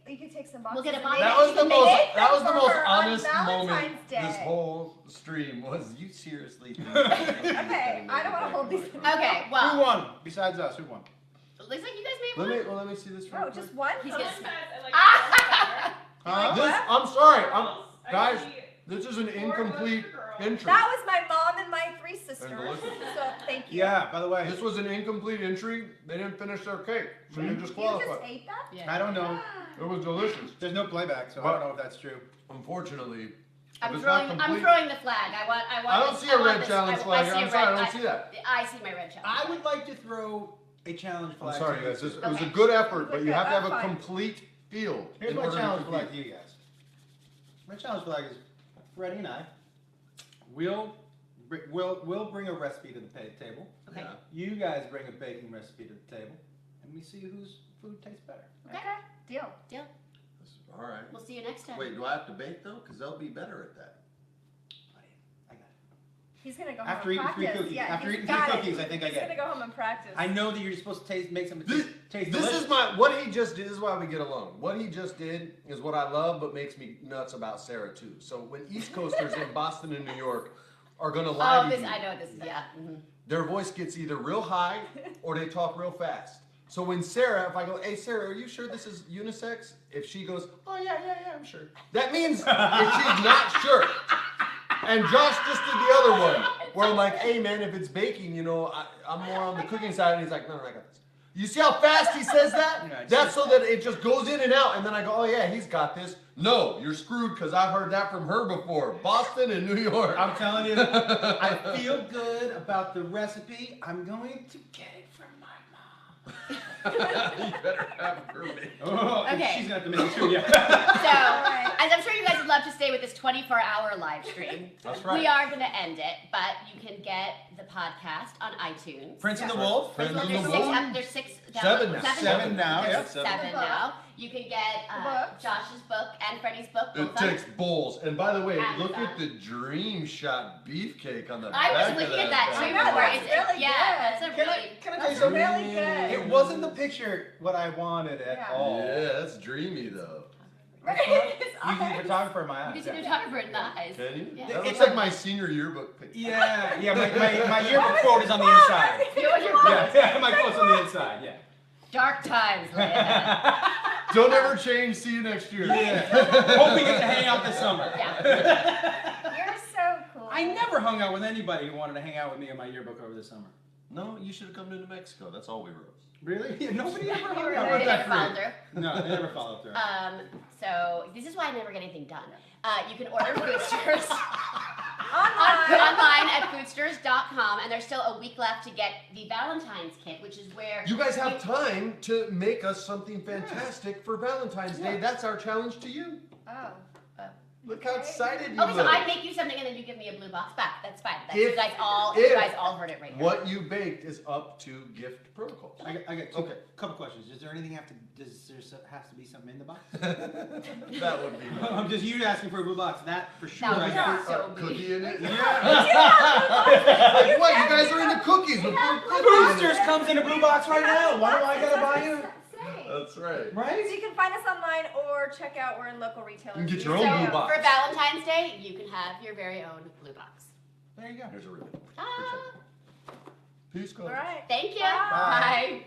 B: you could take some boxes.
A: We'll get a
B: and
A: box.
B: make
D: That
B: it-
D: was the
B: make
D: most.
B: them
D: That was the
B: for
D: most
B: her on
D: honest moment
B: Valentine's Day.
D: this whole stream was. You seriously? Think
B: Okay, I don't want to hold these.
A: Okay,
C: Who
A: well,
C: won? Besides us, who won?
A: looks like you guys made one.
D: Let me see this. real
B: Oh,
D: quick.
B: just one?
A: He's
F: Someone
A: gonna
F: says
A: smack.
F: I like
C: Huh?
D: This,
B: What?
D: I'm sorry.
F: girls. I
D: guys,
F: see
D: this is an
F: four
D: incomplete
F: girls.
D: entry.
B: That was my mom and my three sisters.
D: delicious.
B: So thank you.
C: Yeah, by the way,
D: This was an incomplete entry. They didn't finish their cake, so you
B: You
D: just
B: just
D: qualified.
B: ate that?
A: Yeah.
C: I don't know.
D: It was delicious.
C: There's no playback, so I don't know if that's true.
D: Unfortunately, if
A: I'm
D: it's
A: throwing.
D: not
A: I'm
D: complete,
A: throwing the flag. I want.
D: I don't see a red challenge flag. I'm sorry, I don't see that.
A: I see my red challenge.
C: I would like to throw a challenge
D: I'm
C: flag.
D: sorry,
C: to you.
D: guys. It was a
A: Okay.
D: good effort, but you have to have a
B: That's fine.
D: complete field.
C: Here's
D: in
C: my
D: order to
C: challenge
D: compete.
C: flag to you guys. My challenge flag is Freddie and I. We'll bring a recipe to the table.
A: Okay.
D: Yeah.
C: You guys bring a baking recipe to the table, and we see whose food tastes better.
A: Okay.
B: Deal.
A: Deal.
D: All right.
A: We'll see you next time.
D: Wait, do I have to bake though? Because they'll be better at that.
C: I got it.
B: He's gonna go
C: After
B: home
C: eating
B: and
C: three
B: practice.
C: cookies,
B: Yeah,
C: after
B: he's
C: eating three
B: got it.
C: cookies, I think I
B: He's
C: get
B: gonna
C: it.
B: go home and practice.
C: I know that you're supposed to make something
D: This,
C: taste
D: this
C: delicious.
D: is what he just did. This is why we get along. What he just did is what I love, but makes me nuts about Sarah too. So when East Coasters in Boston and New York are gonna lie
A: Oh,
D: to
A: this.
D: you,
A: I know what this is. Yeah. Mhm.
D: their voice gets either real high or they talk real fast. So when Sarah, if I go, hey Sarah, are you sure this is unisex? If she goes, oh yeah, I'm sure. That means that she's not sure. And Josh just did the other one, where I'm like, hey man, if it's baking, you know, I'm more on the cooking side. And he's like, no, I got this. You see how fast he says that?
C: Yeah, it's
D: That's so that it just goes in and out. And then I go, oh yeah, he's got this. No, you're screwed because I've heard that from her before. Boston and New York.
C: I'm telling you, I feel good about the recipe. I'm going to get it from my mom.
D: You better have her make.
C: Oh, and
A: Okay.
C: she's gonna have to make it too. Yeah.
A: So, as I'm sure you guys would love to stay with this 24-hour live stream,
D: That's right.
A: we are going to end it, but you can get the podcast on iTunes.
C: Prince and the
B: Yeah.
C: Wolf.
D: Prince and
A: There's
D: the
A: six,
D: Wolf.
A: there's six,
D: Seven now.
C: Seven now,
A: There's
C: yeah.
A: seven
B: The
A: now. You can get
B: books.
A: Josh's book and Freddie's book.
D: It
A: both on-
D: takes bowls. And by the way, look
A: Amazon.
D: at the Dream Shot beefcake on the
A: I
D: back
A: was
D: of
A: looking at that
D: bag.
A: too.
B: I know,
A: before.
B: that's
A: It's-
B: really
A: yeah,
B: good.
A: that's a
C: Can
A: really.
C: I tell you
B: That's
C: something?
B: really good.
C: It wasn't the picture what I wanted at
B: Yeah.
C: all.
D: Yeah, that's dreamy though.
B: Right? His
C: You can
B: eyes.
C: photographer in my
A: You
C: eyes.
A: can see the
C: Yeah,
A: photographer in the eyes.
D: Can you?
A: Yeah.
D: That looks
C: It's
D: like
C: like-
D: my senior yearbook picture.
C: yeah. My yearbook
B: That was
C: quote is on the
B: fun.
C: inside.
A: Yours are
C: Yeah, yeah, my quote's on the inside. Yeah.
A: Dark times lay ahead.
D: Don't ever change. See you next year.
C: Yeah. Hope we get to hang out this summer.
A: Yeah.
B: You're so cool.
C: I never hung out with anybody who wanted to hang out with me in my yearbook over the summer.
D: No, you should have come to New Mexico. That's all we wrote.
C: Really? Yeah, nobody ever
A: You
C: hung
A: were
C: out
A: they
C: with
A: never
C: that
A: followed
C: crew.
A: through.
C: No, they never followed through.
A: So this is why I never get anything done. You can order Foodstirs
B: Online.
A: online at foodstirs.com, and there's still a week left to get the Valentine's kit, which is where
D: You guys have time to make us something fantastic for Valentine's Day.
C: Yeah.
D: That's our challenge to you.
B: Oh.
D: Look how excited you
A: Okay, so
D: look.
A: I make you something and then you give me a blue box back. That's fine. That's,
D: If-
A: you guys all heard it right here.
D: What you baked is up to gift protocols.
C: I got two,
D: Okay.
C: couple questions. Is there anything does there has to be something in the box?
D: That would be nice.
C: I'm just you asking for a blue box. That for sure.
A: That
C: I
A: would
C: got.
A: be so
D: Cookie in it?
C: Yeah.
D: Like, what? You guys are into cookies with blue cookies in it.
C: Boosters comes in a blue box right now. Why do I gotta buy you?
D: That's right.
B: So
C: Right?
B: you can find us online or check out. We're in local retailers.
D: You can get your
A: So
D: own blue box.
A: for Valentine's Day, you can have your very own blue box.
C: There you go.
D: Here's a ribbon.
A: Ah,
D: Peace, guys.
B: All right.
A: thank you.
B: Bye.
A: Bye.